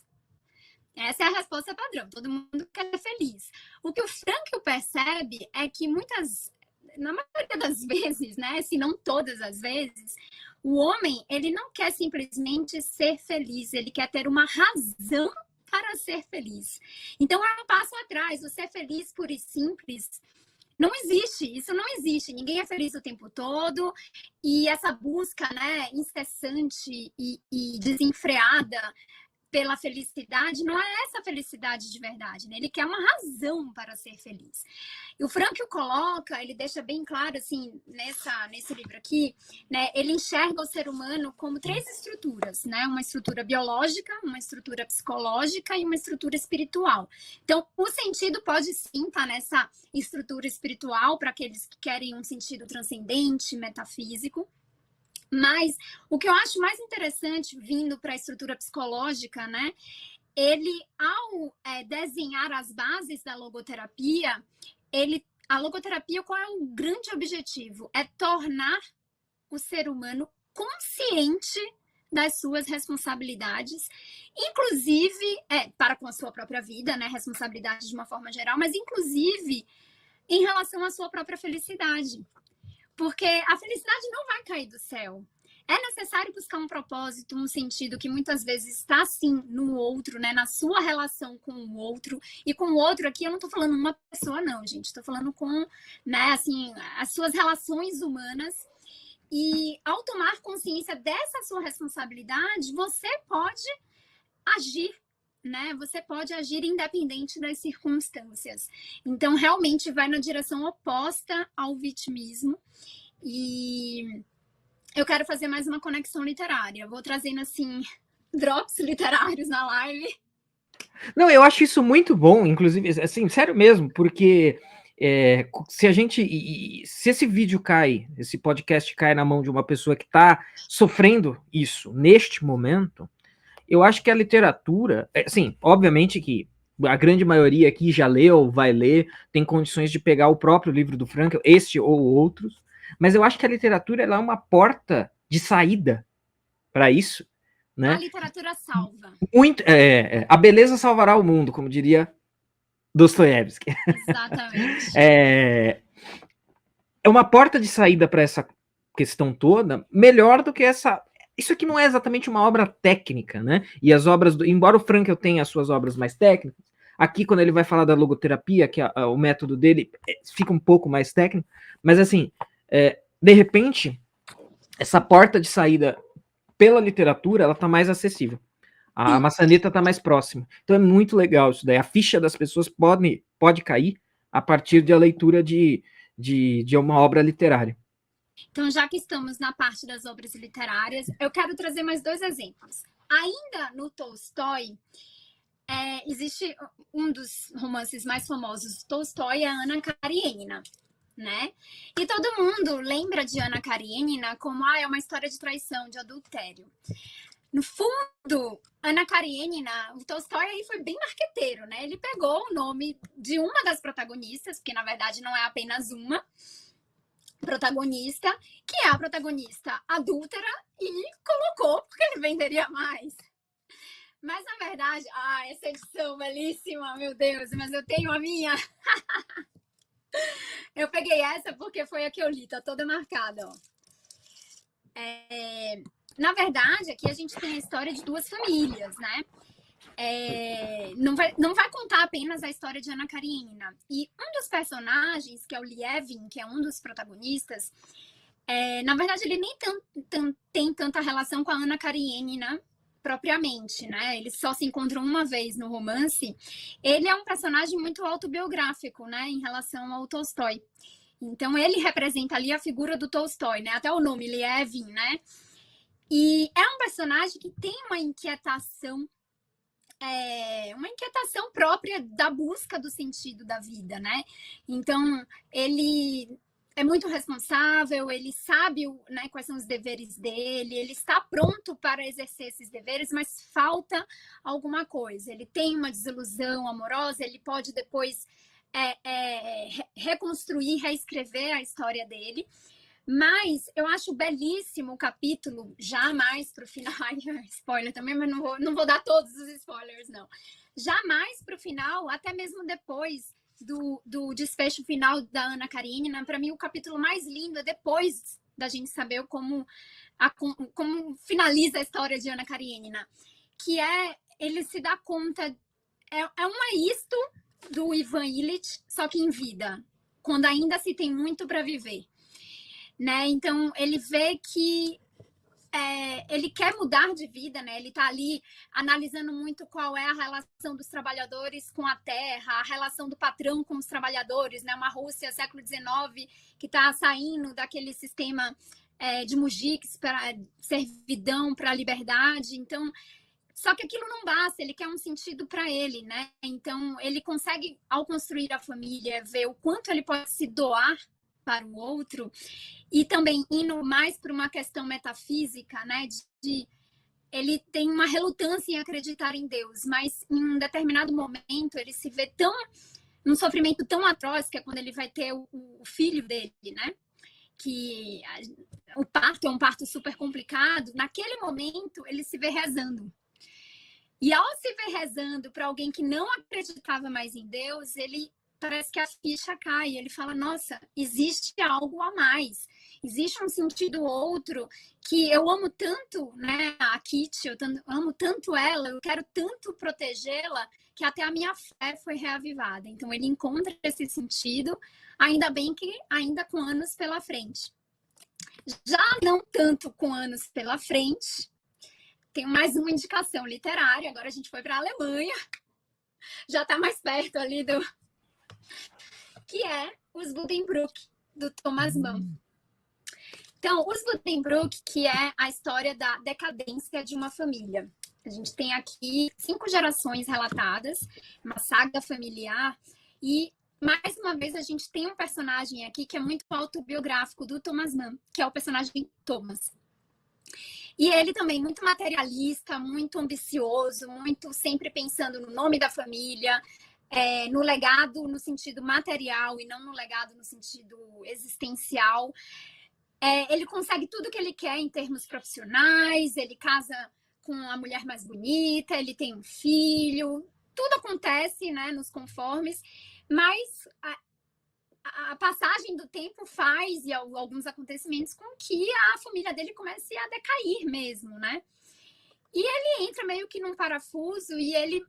Essa é a resposta padrão, todo mundo quer ser feliz. O que o Frankl percebe é que na maioria das vezes, né, se não todas as vezes, o homem, ele não quer simplesmente ser feliz, ele quer ter uma razão para ser feliz. Então, é um passo atrás, o ser feliz puro e simples não existe, isso não existe. Ninguém é feliz o tempo todo e essa busca, né, incessante e desenfreada pela felicidade, não é essa felicidade de verdade, né? Ele quer uma razão para ser feliz. E o Frankl coloca, ele deixa bem claro, assim, nesse livro aqui, né? Ele enxerga o ser humano como 3 estruturas, né? Uma estrutura biológica, uma estrutura psicológica e uma estrutura espiritual. Então, o sentido pode sim estar nessa estrutura espiritual para aqueles que querem um sentido transcendente, metafísico. Mas o que eu acho mais interessante, vindo para a estrutura psicológica, né? Ele, ao desenhar as bases da logoterapia, a logoterapia, qual é o grande objetivo? É tornar o ser humano consciente das suas responsabilidades, inclusive para com a sua própria vida, né? Responsabilidade de uma forma geral, mas inclusive em relação à sua própria felicidade. Porque a felicidade não vai cair do céu. É necessário buscar um propósito, um sentido que muitas vezes está, sim, no outro, né? Na sua relação com o outro. E com o outro aqui, eu não estou falando uma pessoa, não, gente. Estou falando com, né, assim, as suas relações humanas. E ao tomar consciência dessa sua responsabilidade, você pode agir, né? Você pode agir independente das circunstâncias. Então, realmente vai na direção oposta ao vitimismo. E eu quero fazer mais uma conexão literária. Vou trazendo, assim, drops literários na live. Não, eu acho isso muito bom, inclusive, assim, sério mesmo, porque se esse vídeo cai, esse podcast cai na mão de uma pessoa que está sofrendo isso neste momento, eu acho que a literatura, assim, obviamente que a grande maioria aqui já leu, vai ler, tem condições de pegar o próprio livro do Frankl, este ou outros, mas eu acho que a literatura ela é uma porta de saída para isso, né? A literatura salva. A beleza salvará o mundo, como diria Dostoiévski. Exatamente. É uma porta de saída para essa questão toda, melhor do que essa. Isso aqui não é exatamente uma obra técnica, né? E as obras, embora o Frankl tenha as suas obras mais técnicas, aqui quando ele vai falar da logoterapia, que o método dele fica um pouco mais técnico, mas assim, de repente, essa porta de saída pela literatura, ela tá mais acessível. A maçaneta tá mais próxima. Então é muito legal isso daí. A ficha das pessoas pode cair a partir da leitura de uma obra literária. Então, já que estamos na parte das obras literárias, eu quero trazer mais 2 exemplos. Ainda no Tolstói, existe um dos romances mais famosos do Tolstói, a Ana Karenina, né? E todo mundo lembra de Ana Karenina como é uma história de traição, de adultério. No fundo, Ana Karenina, o Tolstói aí foi bem marqueteiro, né? Ele pegou o nome de uma das protagonistas, porque na verdade não é apenas uma protagonista, que é a protagonista adúltera, e colocou porque ele venderia mais. Mas, na verdade, essa edição belíssima, meu Deus, mas eu tenho a minha. Eu peguei essa porque foi a que eu li, tá toda marcada, ó. Na verdade, aqui a gente tem a história de duas famílias, né? Não vai contar apenas a história de Ana Karenina. E um dos personagens, que é o Lievin, que é um dos protagonistas, na verdade, ele nem tem tanta relação com a Ana Karenina propriamente, né? Eles só se encontram uma vez no romance. Ele é um personagem muito autobiográfico, né? Em relação ao Tolstói. Então, ele representa ali a figura do Tolstói, né? Até o nome, Lievin, né? E é um personagem que tem uma inquietação própria da busca do sentido da vida, né? Então, ele é muito responsável, ele sabe, né, quais são os deveres dele, ele está pronto para exercer esses deveres, mas falta alguma coisa. Ele tem uma desilusão amorosa, ele pode depois reconstruir, reescrever a história dele. Mas eu acho belíssimo o capítulo, já mais para o final. Ai, spoiler também, mas não vou dar todos os spoilers, não. Já mais para o final, até mesmo depois do desfecho final da Ana Karenina, para mim o capítulo mais lindo é depois da gente saber como finaliza a história de Ana Karenina, que ele se dá conta, uma isto do Ivan Illich, só que em vida, quando ainda se tem muito para viver. Né? Então, ele vê que ele quer mudar de vida, né? Ele está ali analisando muito qual é a relação dos trabalhadores com a terra, a relação do patrão com os trabalhadores, né? Uma Rússia, século XIX, que está saindo daquele sistema de mujiks para servidão, para a liberdade. Então, só que aquilo não basta, ele quer um sentido para ele, né? Então, ele consegue, ao construir a família, ver o quanto ele pode se doar para o outro, e também indo mais para uma questão metafísica, né, ele tem uma relutância em acreditar em Deus, mas em um determinado momento ele se vê num sofrimento tão atroz, que é quando ele vai ter o filho dele, né, que o parto é um parto super complicado. Naquele momento ele se vê rezando. E ao se ver rezando para alguém que não acreditava mais em Deus, ele parece que a ficha cai. Ele fala, nossa, existe algo a mais. Existe um sentido outro que eu amo tanto, né, a Kitty, eu amo tanto ela, eu quero tanto protegê-la, que até a minha fé foi reavivada. Então ele encontra esse sentido, ainda bem que ainda com anos pela frente. Já não tanto com anos pela frente, tenho mais uma indicação literária. Agora a gente foi para a Alemanha, já está mais perto ali que é Os Buddenbrook, do Thomas Mann. Então, Os Buddenbrook, que é a história da decadência de uma família. A gente tem aqui 5 gerações relatadas, uma saga familiar, e mais uma vez a gente tem um personagem aqui que é muito autobiográfico do Thomas Mann, que é o personagem Thomas. E ele também muito materialista, muito ambicioso, muito sempre pensando no nome da família, no legado no sentido material e não no legado no sentido existencial. Ele consegue tudo que ele quer em termos profissionais, ele casa com a mulher mais bonita, ele tem um filho, tudo acontece, né, nos conformes, mas a passagem do tempo faz, e alguns acontecimentos, com que a família dele comece a decair mesmo, né? E ele entra meio que num parafuso e ele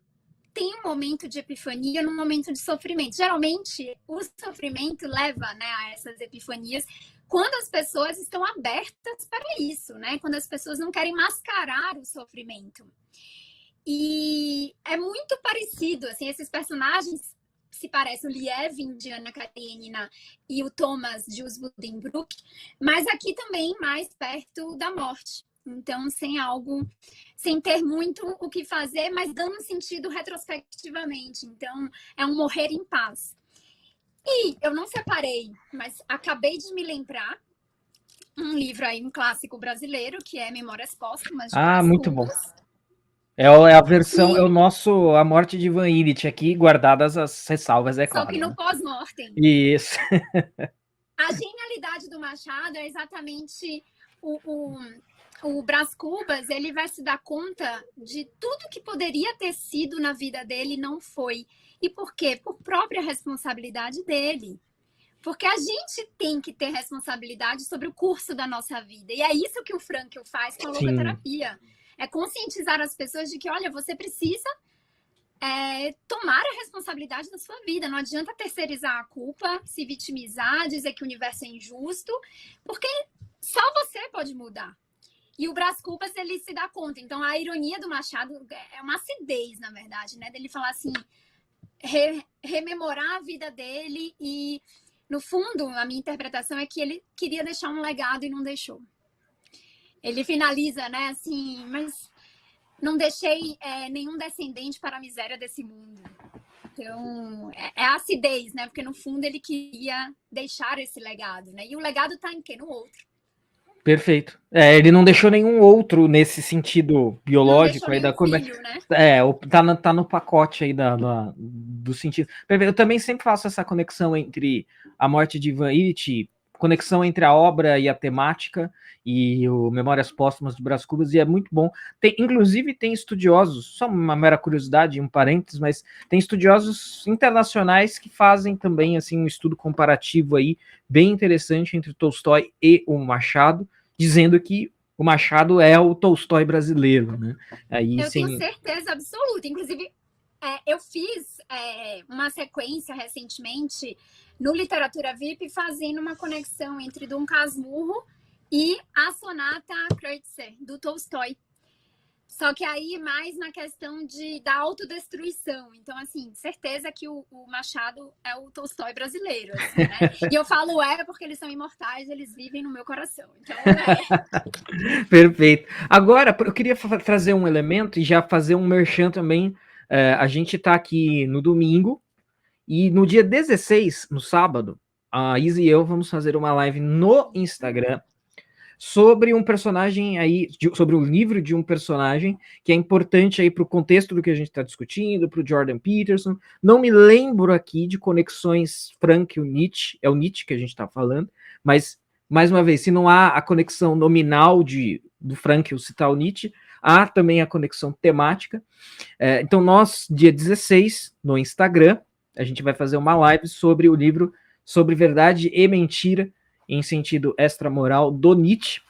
tem um momento de epifania num momento de sofrimento. Geralmente, o sofrimento leva, né, a essas epifanias quando as pessoas estão abertas para isso, né? Quando as pessoas não querem mascarar o sofrimento. E é muito parecido, assim, esses personagens se parecem, o Lievin de Ana Karenina e o Thomas de Os Buddenbrook, mas aqui também mais perto da morte. Então, sem ter muito o que fazer, mas dando sentido retrospectivamente. Então, é um morrer em paz. E eu não separei, mas acabei de me lembrar um livro aí, um clássico brasileiro, que é Memórias Póstumas de Brás muito Cubas. bom. É a versão, é o nosso A Morte de Ivan Illich aqui, guardadas as ressalvas, é claro. Só que no pós-mortem. Isso. A genialidade do Machado é exatamente o Brás Cubas, ele vai se dar conta de tudo que poderia ter sido na vida dele e não foi. E por quê? Por própria responsabilidade dele. Porque a gente tem que ter responsabilidade sobre o curso da nossa vida. E é isso que o Frankl faz com a logoterapia. É conscientizar as pessoas de que, olha, você precisa tomar a responsabilidade da sua vida. Não adianta terceirizar a culpa, se vitimizar, dizer que o universo é injusto, porque só você pode mudar. E o Brás Cubas, ele se dá conta. Então, a ironia do Machado é uma acidez, na verdade, né? Dele falar assim, rememorar a vida dele e, no fundo, a minha interpretação é que ele queria deixar um legado e não deixou. Ele finaliza, né, assim, mas não deixei nenhum descendente para a miséria desse mundo. Então, é a acidez, né? Porque, no fundo, ele queria deixar esse legado, né? E o legado está em quê? No outro. Perfeito. Ele não deixou nenhum outro nesse sentido biológico aí da coisa. Filho, né? Tá no pacote aí do sentido. Eu também sempre faço essa conexão entre a morte de Ivan Illich, conexão entre a obra e a temática, e o Memórias Póstumas do Brás Cubas, e é muito bom. Inclusive tem estudiosos, só uma mera curiosidade, um parênteses, mas tem estudiosos internacionais que fazem também assim um estudo comparativo aí bem interessante entre Tolstói e o Machado, dizendo que o Machado é o Tolstói brasileiro, né? Aí, eu tenho certeza absoluta. Inclusive, eu fiz uma sequência recentemente no Literatura VIP, fazendo uma conexão entre Dom Casmurro e a Sonata Kreutzer, do Tolstói. Só que aí mais na questão da autodestruição. Então, assim, certeza que o Machado é o Tolstói brasileiro, assim, né? E eu falo porque eles são imortais, eles vivem no meu coração. Então, Perfeito. Agora, eu queria trazer um elemento e já fazer um merchan também. A gente tá aqui no domingo, e no dia 16, no sábado, a Isa e eu vamos fazer uma live no Instagram sobre um personagem aí, sobre o livro de um personagem que é importante aí para o contexto do que a gente está discutindo, para o Jordan Peterson. Não me lembro aqui de conexões Frankl e Nietzsche, é o Nietzsche que a gente está falando, mas, mais uma vez, se não há a conexão nominal do Frankl citar o Nietzsche, há também a conexão temática. Então, nós, dia 16, no Instagram, a gente vai fazer uma live sobre o livro Sobre Verdade e Mentira, em sentido extramoral, do Nietzsche.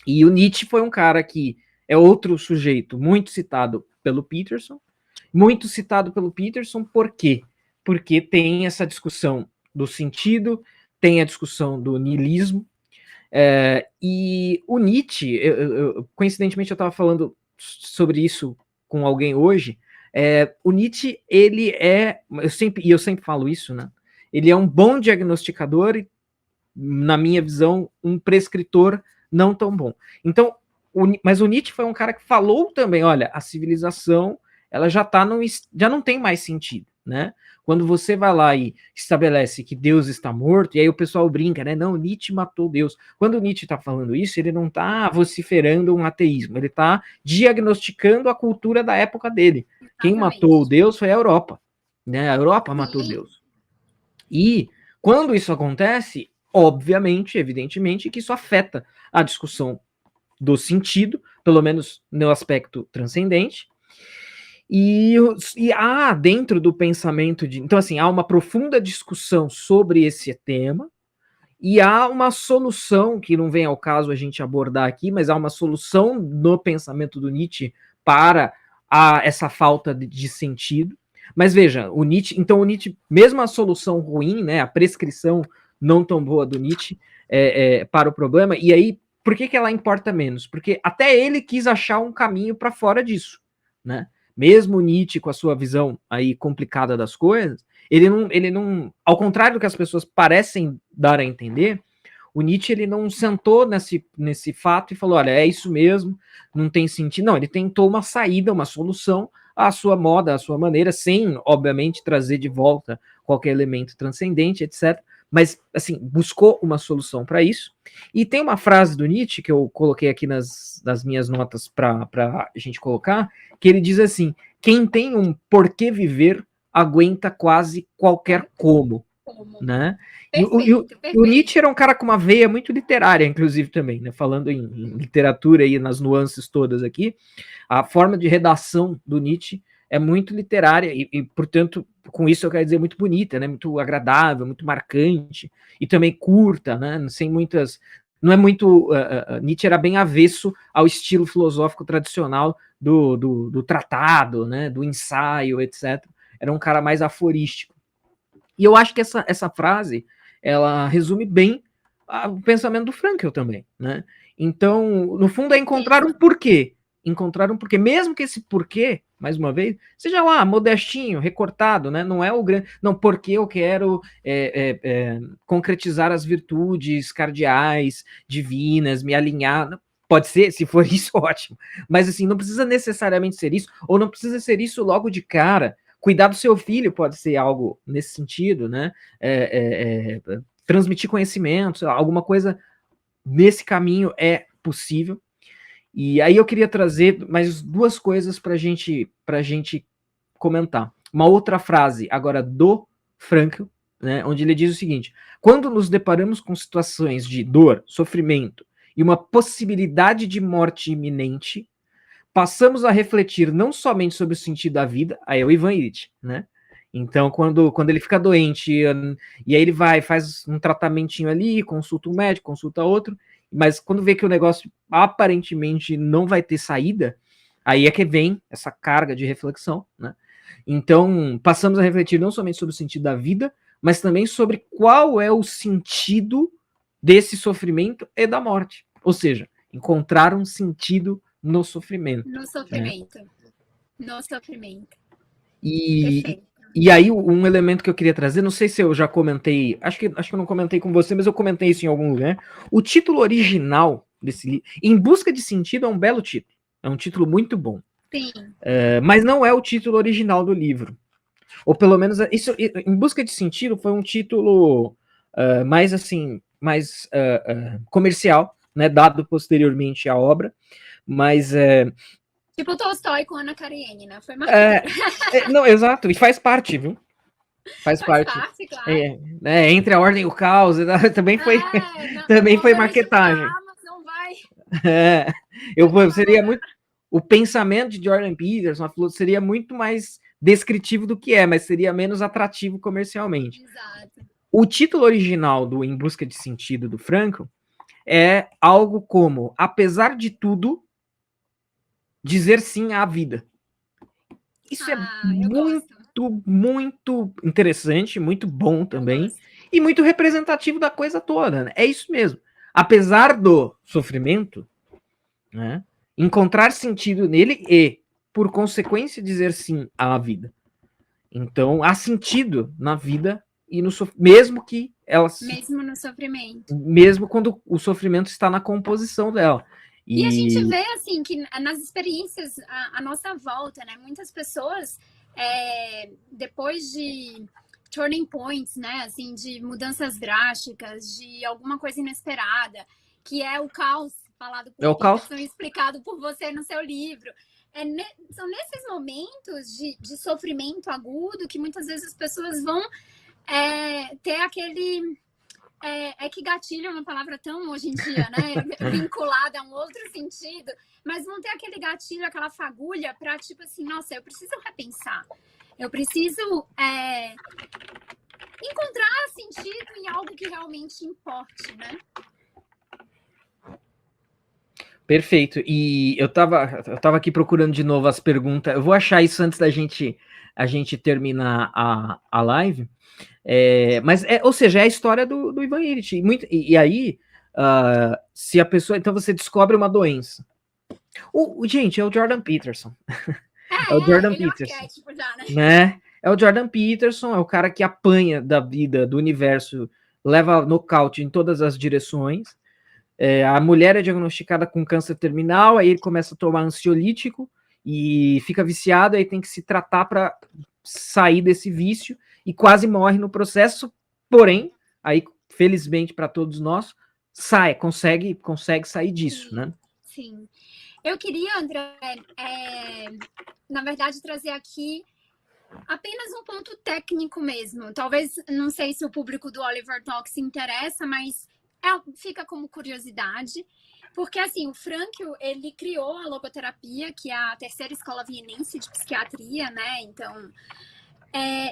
E o Nietzsche foi um cara que é outro sujeito muito citado pelo Peterson. Muito citado pelo Peterson, por quê? Porque tem essa discussão do sentido, tem a discussão do niilismo. E o Nietzsche, coincidentemente eu estava falando sobre isso com alguém hoje. O Nietzsche, ele eu sempre falo isso, né? Ele é um bom diagnosticador e, na minha visão, um prescritor não tão bom. Então, mas o Nietzsche foi um cara que falou também, olha, a civilização, ela já não tem mais sentido, né? Quando você vai lá e estabelece que Deus está morto, e aí o pessoal brinca, né? Não, Nietzsche matou Deus. Quando o Nietzsche está falando isso, ele não está vociferando um ateísmo, ele está diagnosticando a cultura da época dele. Exatamente. Quem matou Deus foi a Europa, né? A Europa matou Deus. E quando isso acontece, obviamente, evidentemente, que isso afeta a discussão do sentido, pelo menos no aspecto transcendente. E há dentro do pensamento então, assim, há uma profunda discussão sobre esse tema, e há uma solução, que não vem ao caso a gente abordar aqui, mas há uma solução no pensamento do Nietzsche para essa falta de sentido. Mas veja, o Nietzsche, mesmo a solução ruim, né, a prescrição não tão boa do Nietzsche para o problema, e aí, por que ela importa menos? Porque até ele quis achar um caminho para fora disso, né? Mesmo Nietzsche, com a sua visão aí complicada das coisas, ele não, ao contrário do que as pessoas parecem dar a entender, o Nietzsche ele não sentou nesse fato e falou, olha, é isso mesmo, não tem sentido. Não, ele tentou uma saída, uma solução à sua moda, à sua maneira, sem, obviamente, trazer de volta qualquer elemento transcendente, etc. Mas, assim, buscou uma solução para isso. E tem uma frase do Nietzsche, que eu coloquei aqui nas minhas notas para a gente colocar, que ele diz assim, quem tem um porquê viver aguenta quase qualquer como. como. Né? Perfeito, O Nietzsche era um cara com uma veia muito literária, inclusive, também, né? Falando em literatura e nas nuances todas aqui, a forma de redação do Nietzsche é muito literária e, portanto, com isso eu quero dizer muito bonita, né? Muito agradável, muito marcante e também curta, né? Sem muitas... Não é muito... Nietzsche era bem avesso ao estilo filosófico tradicional do tratado, né? Do ensaio, etc. Era um cara mais aforístico. E eu acho que essa frase, ela resume bem o pensamento do Frankl também, né? Então, no fundo, é encontrar um porquê. Encontrar um porquê. Mesmo que esse porquê, mais uma vez, seja lá, modestinho, recortado, né? Não é o grande... Não, porque eu quero concretizar as virtudes cardeais, divinas, me alinhar... Pode ser, se for isso, ótimo. Mas, assim, não precisa necessariamente ser isso, ou não precisa ser isso logo de cara. Cuidar do seu filho pode ser algo nesse sentido, né? Transmitir conhecimento, alguma coisa nesse caminho é possível. E aí eu queria trazer mais duas coisas para a gente comentar. Uma outra frase, agora do Frankl, né, onde ele diz o seguinte: quando nos deparamos com situações de dor, sofrimento e uma possibilidade de morte iminente, passamos a refletir não somente sobre o sentido da vida, aí é o Ivan Illich, né? Então, quando ele fica doente, e aí ele faz um tratamentinho ali, consulta um médico, consulta outro, mas quando vê que o negócio aparentemente não vai ter saída, aí é que vem essa carga de reflexão, né? Então, passamos a refletir não somente sobre o sentido da vida, mas também sobre qual é o sentido desse sofrimento e da morte. Ou seja, encontrar um sentido no sofrimento. No sofrimento. Né? No sofrimento. E aí, um elemento que eu queria trazer, não sei se eu já comentei, acho que eu não comentei com você, mas eu comentei isso em algum lugar. O título original desse livro, Em Busca de Sentido, é um belo título. É um título muito bom. Sim. Mas não é o título original do livro. Ou pelo menos, isso, Em Busca de Sentido foi um título mais assim, mais comercial, né, dado posteriormente à obra. Mas tipo Tolstói com Ana Karenina, foi marketing. Não, exato, e faz parte, viu? Faz parte, claro. Entre a Ordem e o Caos, também foi, também foi marketagem. Amazon vai. Seria muito. O pensamento de Jordan Peterson seria muito mais descritivo do que mas seria menos atrativo comercialmente. Exato. O título original do Em Busca de Sentido do Frankl é algo como: apesar de tudo, dizer sim à vida. Isso é muito interessante, muito bom também, e muito representativo da coisa toda, né? É isso mesmo. Apesar do sofrimento, né, encontrar sentido nele e, por consequência, dizer sim à vida. Então, há sentido na vida e no mesmo que ela... Mesmo no sofrimento. Mesmo quando o sofrimento está na composição dela. E a gente vê, assim, que nas experiências à nossa volta, né? Muitas pessoas, depois de turning points, né? Assim, de mudanças drásticas, de alguma coisa inesperada, que é o caos falado por Peterson e explicado por você no seu livro. São nesses momentos de sofrimento agudo que muitas vezes as pessoas vão ter aquele... que gatilho é uma palavra tão hoje em dia, né? Vinculada a um outro sentido, mas vão ter aquele gatilho, aquela fagulha para tipo assim, nossa, eu preciso repensar, eu preciso encontrar sentido em algo que realmente importe, né? Perfeito. E eu tava aqui procurando de novo as perguntas. Eu vou achar isso antes da gente terminar a live. Mas, ou seja, é a história do Ivan Illich. E aí, se a pessoa... Então, você descobre uma doença. Gente, é o Jordan Peterson. É o Jordan Peterson. Né? É o Jordan Peterson, é o cara que apanha da vida, do universo, leva nocaute em todas as direções. A mulher é diagnosticada com câncer terminal, aí ele começa a tomar ansiolítico e fica viciado, aí tem que se tratar para sair desse vício e quase morre no processo, porém, aí felizmente para todos nós, consegue sair disso, sim, né? Sim. Eu queria, André, na verdade, trazer aqui Apenas um ponto técnico mesmo. Talvez, não sei se o público do Oliver Talk se interessa, mas fica como curiosidade. Porque, assim, o Frankl, ele criou a logoterapia, que é a terceira escola vienense de psiquiatria, né? Então,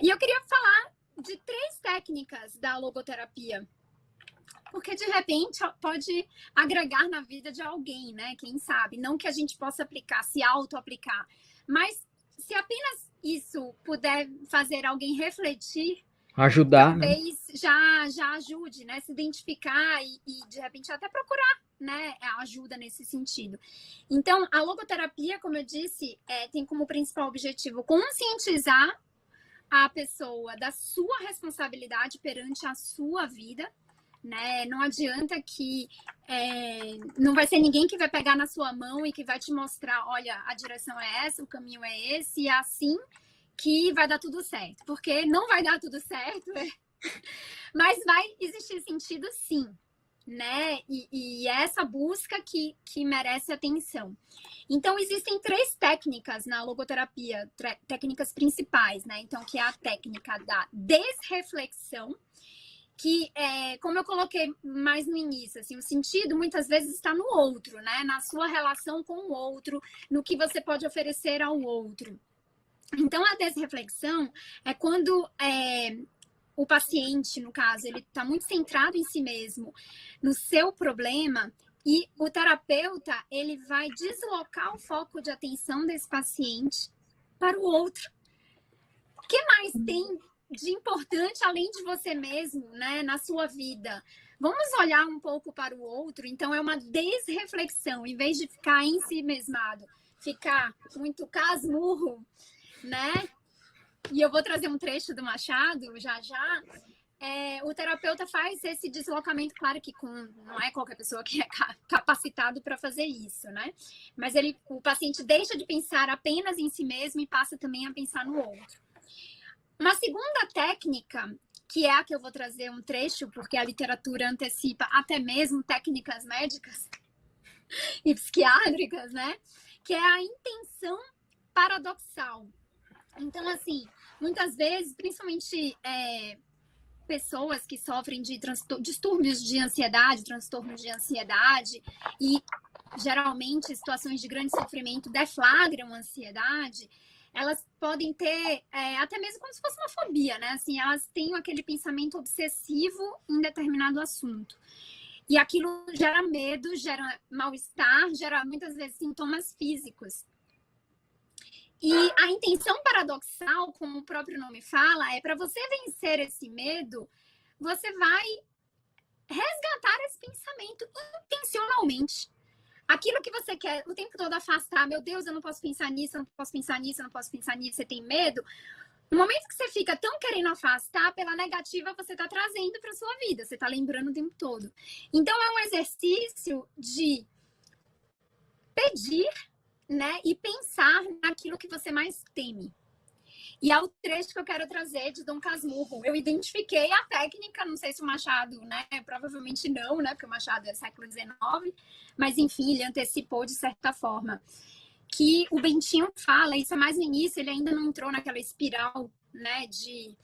e eu queria falar de 3 técnicas da logoterapia. Porque, de repente, pode agregar na vida de alguém, né? Quem sabe? Não que a gente possa aplicar, se auto-aplicar. Mas, se apenas isso puder fazer alguém refletir, Ajudar, talvez já ajude, né? Se identificar e, de repente, até procurar, né, ajuda nesse sentido. Então, a logoterapia, como eu disse, tem como principal objetivo conscientizar a pessoa da sua responsabilidade perante a sua vida, né? Não adianta que não vai ser ninguém que vai pegar na sua mão e que vai te mostrar, olha, a direção é essa, o caminho é esse, e é assim que vai dar tudo certo. Porque não vai dar tudo certo, mas vai existir sentido sim, né? E é essa busca que merece atenção. Então, existem 3 técnicas na logoterapia, técnicas principais, né? Então, que é a técnica da desreflexão, que, como eu coloquei mais no início, assim, o sentido muitas vezes está no outro, né? Na sua relação com o outro, no que você pode oferecer ao outro. Então, a desreflexão é quando o paciente, no caso, ele está muito centrado em si mesmo, no seu problema, e o terapeuta, ele vai deslocar o foco de atenção desse paciente para o outro. O que mais tem de importante além de você mesmo, né, na sua vida? Vamos olhar um pouco para o outro. Então, é uma desreflexão, em vez de ficar em si mesmado, ficar muito casmurro, né? E eu vou trazer um trecho do Machado, já. O terapeuta faz esse deslocamento, claro que não é qualquer pessoa que é capacitado para fazer isso, né? Mas o paciente deixa de pensar apenas em si mesmo e passa também a pensar no outro. Uma segunda técnica, que é a que eu vou trazer um trecho, porque a literatura antecipa até mesmo técnicas médicas e psiquiátricas, né? Que é a intenção paradoxal. Então, assim, muitas vezes, principalmente pessoas que sofrem de distúrbios de ansiedade, transtornos de ansiedade, e geralmente situações de grande sofrimento deflagram a ansiedade, elas podem ter até mesmo como se fosse uma fobia, né? Assim, elas têm aquele pensamento obsessivo em determinado assunto. E aquilo gera medo, gera mal-estar, gera muitas vezes sintomas físicos. E a intenção paradoxal, como o próprio nome fala, é para você vencer esse medo, você vai resgatar esse pensamento intencionalmente. Aquilo que você quer o tempo todo afastar, meu Deus, eu não posso pensar nisso, eu não posso pensar nisso, eu não posso pensar nisso, você tem medo. No momento que você fica tão querendo afastar, pela negativa você está trazendo para sua vida, você está lembrando o tempo todo. Então, é um exercício de pedir, né, e pensar naquilo que você mais teme. E é o trecho que eu quero trazer de Dom Casmurro. Eu identifiquei a técnica, não sei se o Machado, né, provavelmente não, né, porque o Machado é século XIX, mas enfim, ele antecipou de certa forma. Que o Bentinho fala, isso é mais no início, ele ainda não entrou naquela espiral, né, de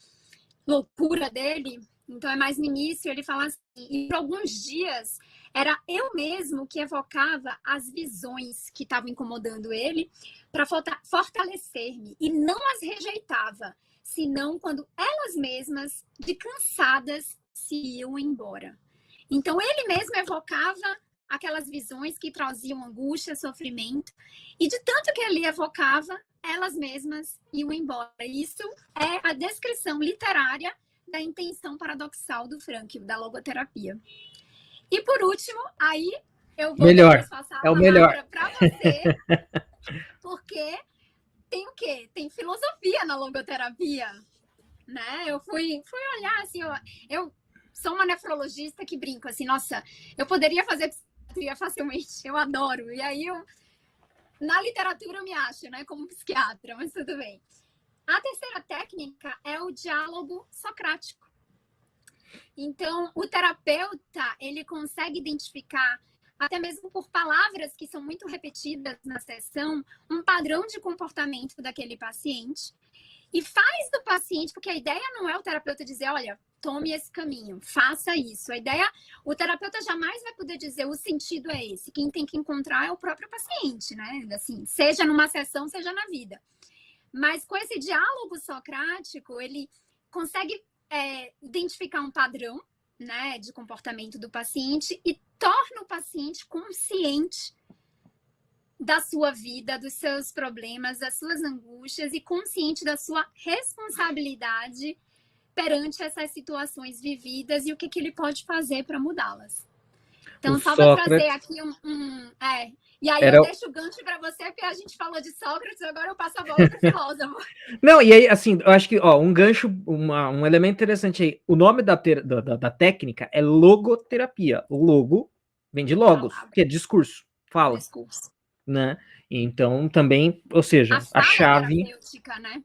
loucura dele, então é mais no início, ele fala assim, e por alguns dias era eu mesmo que evocava as visões que estavam incomodando ele para fortalecer-me e não as rejeitava, senão quando elas mesmas, de cansadas, se iam embora. Então ele mesmo evocava aquelas visões que traziam angústia, sofrimento, e de tanto que ele evocava, elas mesmas iam embora. Isso é a descrição literária da intenção paradoxal do Frankl, da logoterapia. E por último, aí eu vou passar a palavra para você, porque tem o quê? Tem filosofia na logoterapia, né? Eu fui olhar assim, eu sou uma nefrologista que brinco assim, nossa, eu poderia fazer psiquiatria facilmente, eu adoro. E aí na literatura eu me acho, né, como psiquiatra, mas tudo bem. A terceira técnica é o diálogo socrático. Então, o terapeuta, ele consegue identificar, até mesmo por palavras que são muito repetidas na sessão, um padrão de comportamento daquele paciente. e faz do paciente, porque a ideia não é o terapeuta dizer, olha, tome esse caminho, faça isso. A ideia, o terapeuta jamais vai poder dizer o sentido é esse. Quem tem que encontrar é o próprio paciente, né? Assim, seja numa sessão, seja na vida. Mas com esse diálogo socrático, ele consegue identificar um padrão, né, de comportamento do paciente e torna o paciente consciente da sua vida, dos seus problemas, das suas angústias e consciente da sua responsabilidade perante essas situações vividas e o que ele pode fazer para mudá-las. Então, só para trazer aqui e aí eu deixo o gancho para você, porque a gente falou de Sócrates, agora eu passo a bola para o filósofo. Não, e aí, assim, eu acho que, um gancho, um elemento interessante aí, o nome da técnica é logoterapia. O logo vem de logos, que é discurso, fala. Discurso. Né? Então, também, ou seja, a chave... terapêutica, né?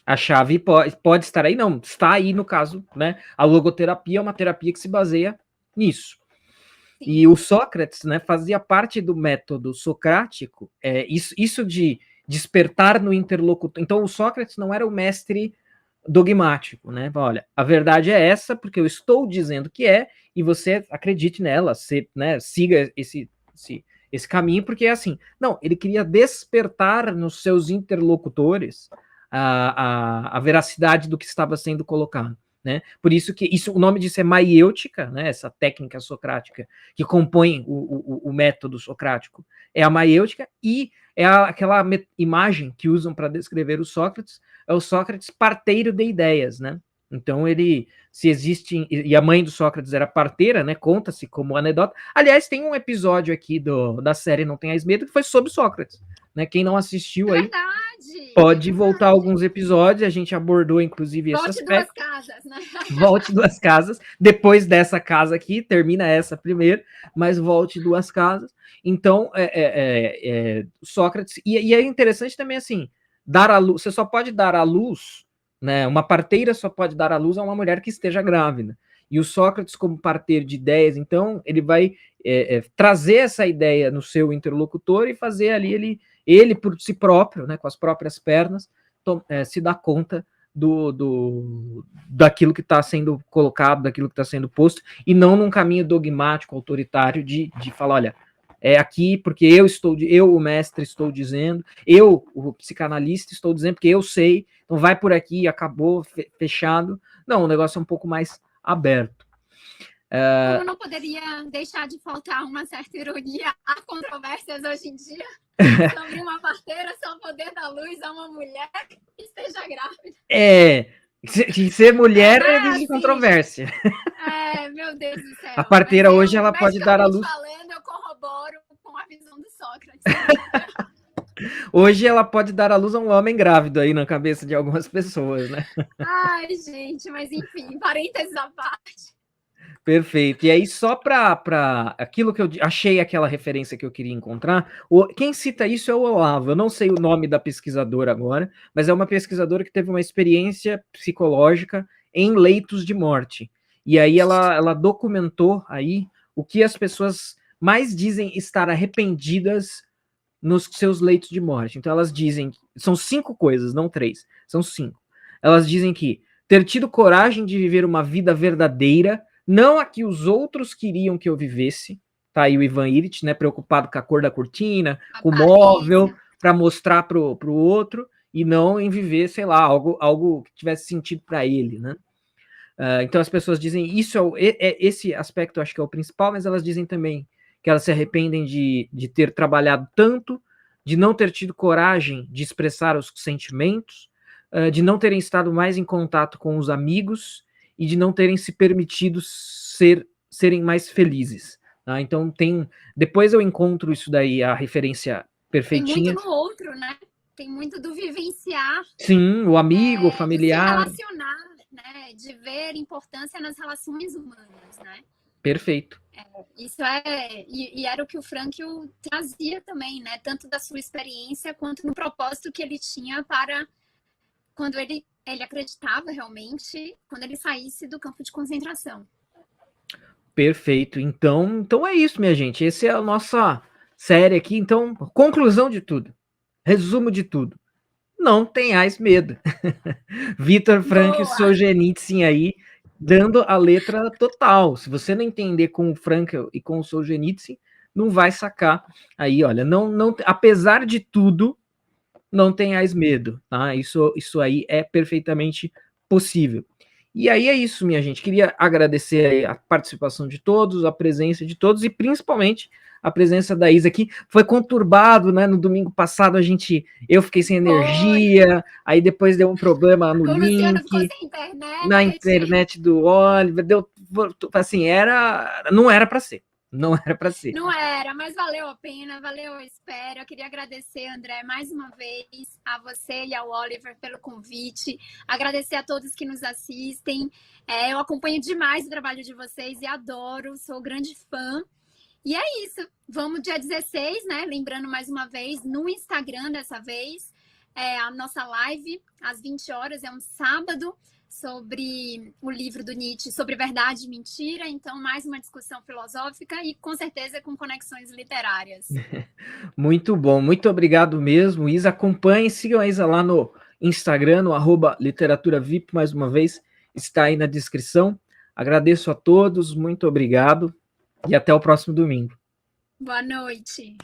A chave pode estar aí, não, está aí no caso, né? A logoterapia é uma terapia que se baseia nisso. Sim. E o Sócrates, né, fazia parte do método socrático, isso de despertar no interlocutor. Então, o Sócrates não era o mestre dogmático, né? Olha, a verdade é essa, porque eu estou dizendo que é, e você acredite nela, né, siga esse caminho, porque é assim. Não, ele queria despertar nos seus interlocutores a veracidade do que estava sendo colocado. Né? Por isso que o nome disso é maiêutica, né? Essa técnica socrática que compõe o método socrático é a maiêutica, e é aquela imagem que usam para descrever o Sócrates, é o Sócrates parteiro de ideias, né? Então ele, se existe, e a mãe do Sócrates era parteira, né? Conta-se como anedota. Aliás, tem um episódio aqui da série Não Tenhais Medo que foi sobre Sócrates, né? Quem não assistiu aí pode voltar alguns episódios, a gente abordou inclusive esse aspecto. Volte 2 casas, né? Volte 2 casas, depois dessa casa aqui, termina essa primeiro, mas volte 2 casas. Então, Sócrates, e é interessante também assim, dar à luz, você só pode dar à luz, né? Uma parteira só pode dar à luz a uma mulher que esteja grávida. E o Sócrates, como parteiro de ideias, então, ele vai trazer essa ideia no seu interlocutor e fazer ali ele por si próprio, né, com as próprias pernas, se dá conta daquilo que está sendo colocado, daquilo que está sendo posto, e não num caminho dogmático, autoritário, de falar, olha, é aqui porque eu, o mestre, estou dizendo, eu, o psicanalista, estou dizendo porque eu sei, então vai por aqui, acabou, fechado. Não, o negócio é um pouco mais aberto. Como não poderia deixar de faltar uma certa ironia, há controvérsias hoje em dia sobre uma parteira só poder dar luz a uma mulher que esteja grávida. Ser mulher existe controvérsia. Meu Deus do céu. A parteira hoje, ela pode dar à luz... falando, eu corroboro com a visão do Sócrates. Hoje ela pode dar à luz a um homem grávido aí na cabeça de algumas pessoas, né? Ai, gente, mas enfim, parênteses à parte. Perfeito. E aí, só para aquilo que eu achei, aquela referência que eu queria encontrar, quem cita isso é o Olavo. Eu não sei o nome da pesquisadora agora, mas é uma pesquisadora que teve uma experiência psicológica em leitos de morte. E aí ela documentou aí o que as pessoas mais dizem estar arrependidas nos seus leitos de morte. Então elas dizem, são 5 coisas, não 3, são 5. Elas dizem que ter tido coragem de viver uma vida verdadeira, não a que os outros queriam que eu vivesse, tá aí o Ivan Illich, né, preocupado com a cor da cortina, com o móvel, para mostrar pro outro, e não em viver, sei lá, algo que tivesse sentido para ele, né? Então as pessoas dizem, esse aspecto eu acho que é o principal, mas elas dizem também que elas se arrependem de ter trabalhado tanto, de não ter tido coragem de expressar os sentimentos, de não terem estado mais em contato com os amigos, e de não terem se permitido serem mais felizes. Tá? Então depois eu encontro isso daí, a referência perfeitinha. Tem muito no outro, né? Tem muito do vivenciar. Sim, o amigo, o familiar. De se relacionar, né? De ver importância nas relações humanas, né? Perfeito. Isso e era o que o Frankl trazia também, né? Tanto da sua experiência quanto no propósito que ele tinha para quando ele acreditava realmente quando ele saísse do campo de concentração. Perfeito. Então é isso, minha gente. Essa é a nossa série aqui. Então, conclusão de tudo. Resumo de tudo. não tenhais medo. Viktor Frankl e Solzhenitsyn aí, dando a letra total. Se você não entender com o Frankl e com o Solzhenitsyn, não vai sacar. Aí, olha, não, apesar de tudo, não tenhais medo, tá? Isso aí é perfeitamente possível. E aí é isso, minha gente. Queria agradecer a participação de todos, a presença de todos e principalmente a presença da Isa aqui. Foi conturbado, né? No domingo passado eu fiquei sem energia, aí depois deu um problema no link, na internet do Oliver, deu assim, não era para ser. Não era para ser. Não era, mas valeu a pena, valeu a espera. Eu queria agradecer, André, mais uma vez, a você e ao Oliver pelo convite. Agradecer a todos que nos assistem. Eu acompanho demais o trabalho de vocês e adoro, sou grande fã. E é isso. Vamos dia 16, né? Lembrando mais uma vez, no Instagram dessa vez, a nossa live, às 20 horas, é um sábado, sobre o livro do Nietzsche, sobre verdade e mentira. Então, mais uma discussão filosófica e, com certeza, com conexões literárias. Muito bom, muito obrigado mesmo, Isa. Acompanhe, sigam a Isa lá no Instagram, no @literaturavip, mais uma vez, está aí na descrição. Agradeço a todos, muito obrigado e até o próximo domingo. Boa noite.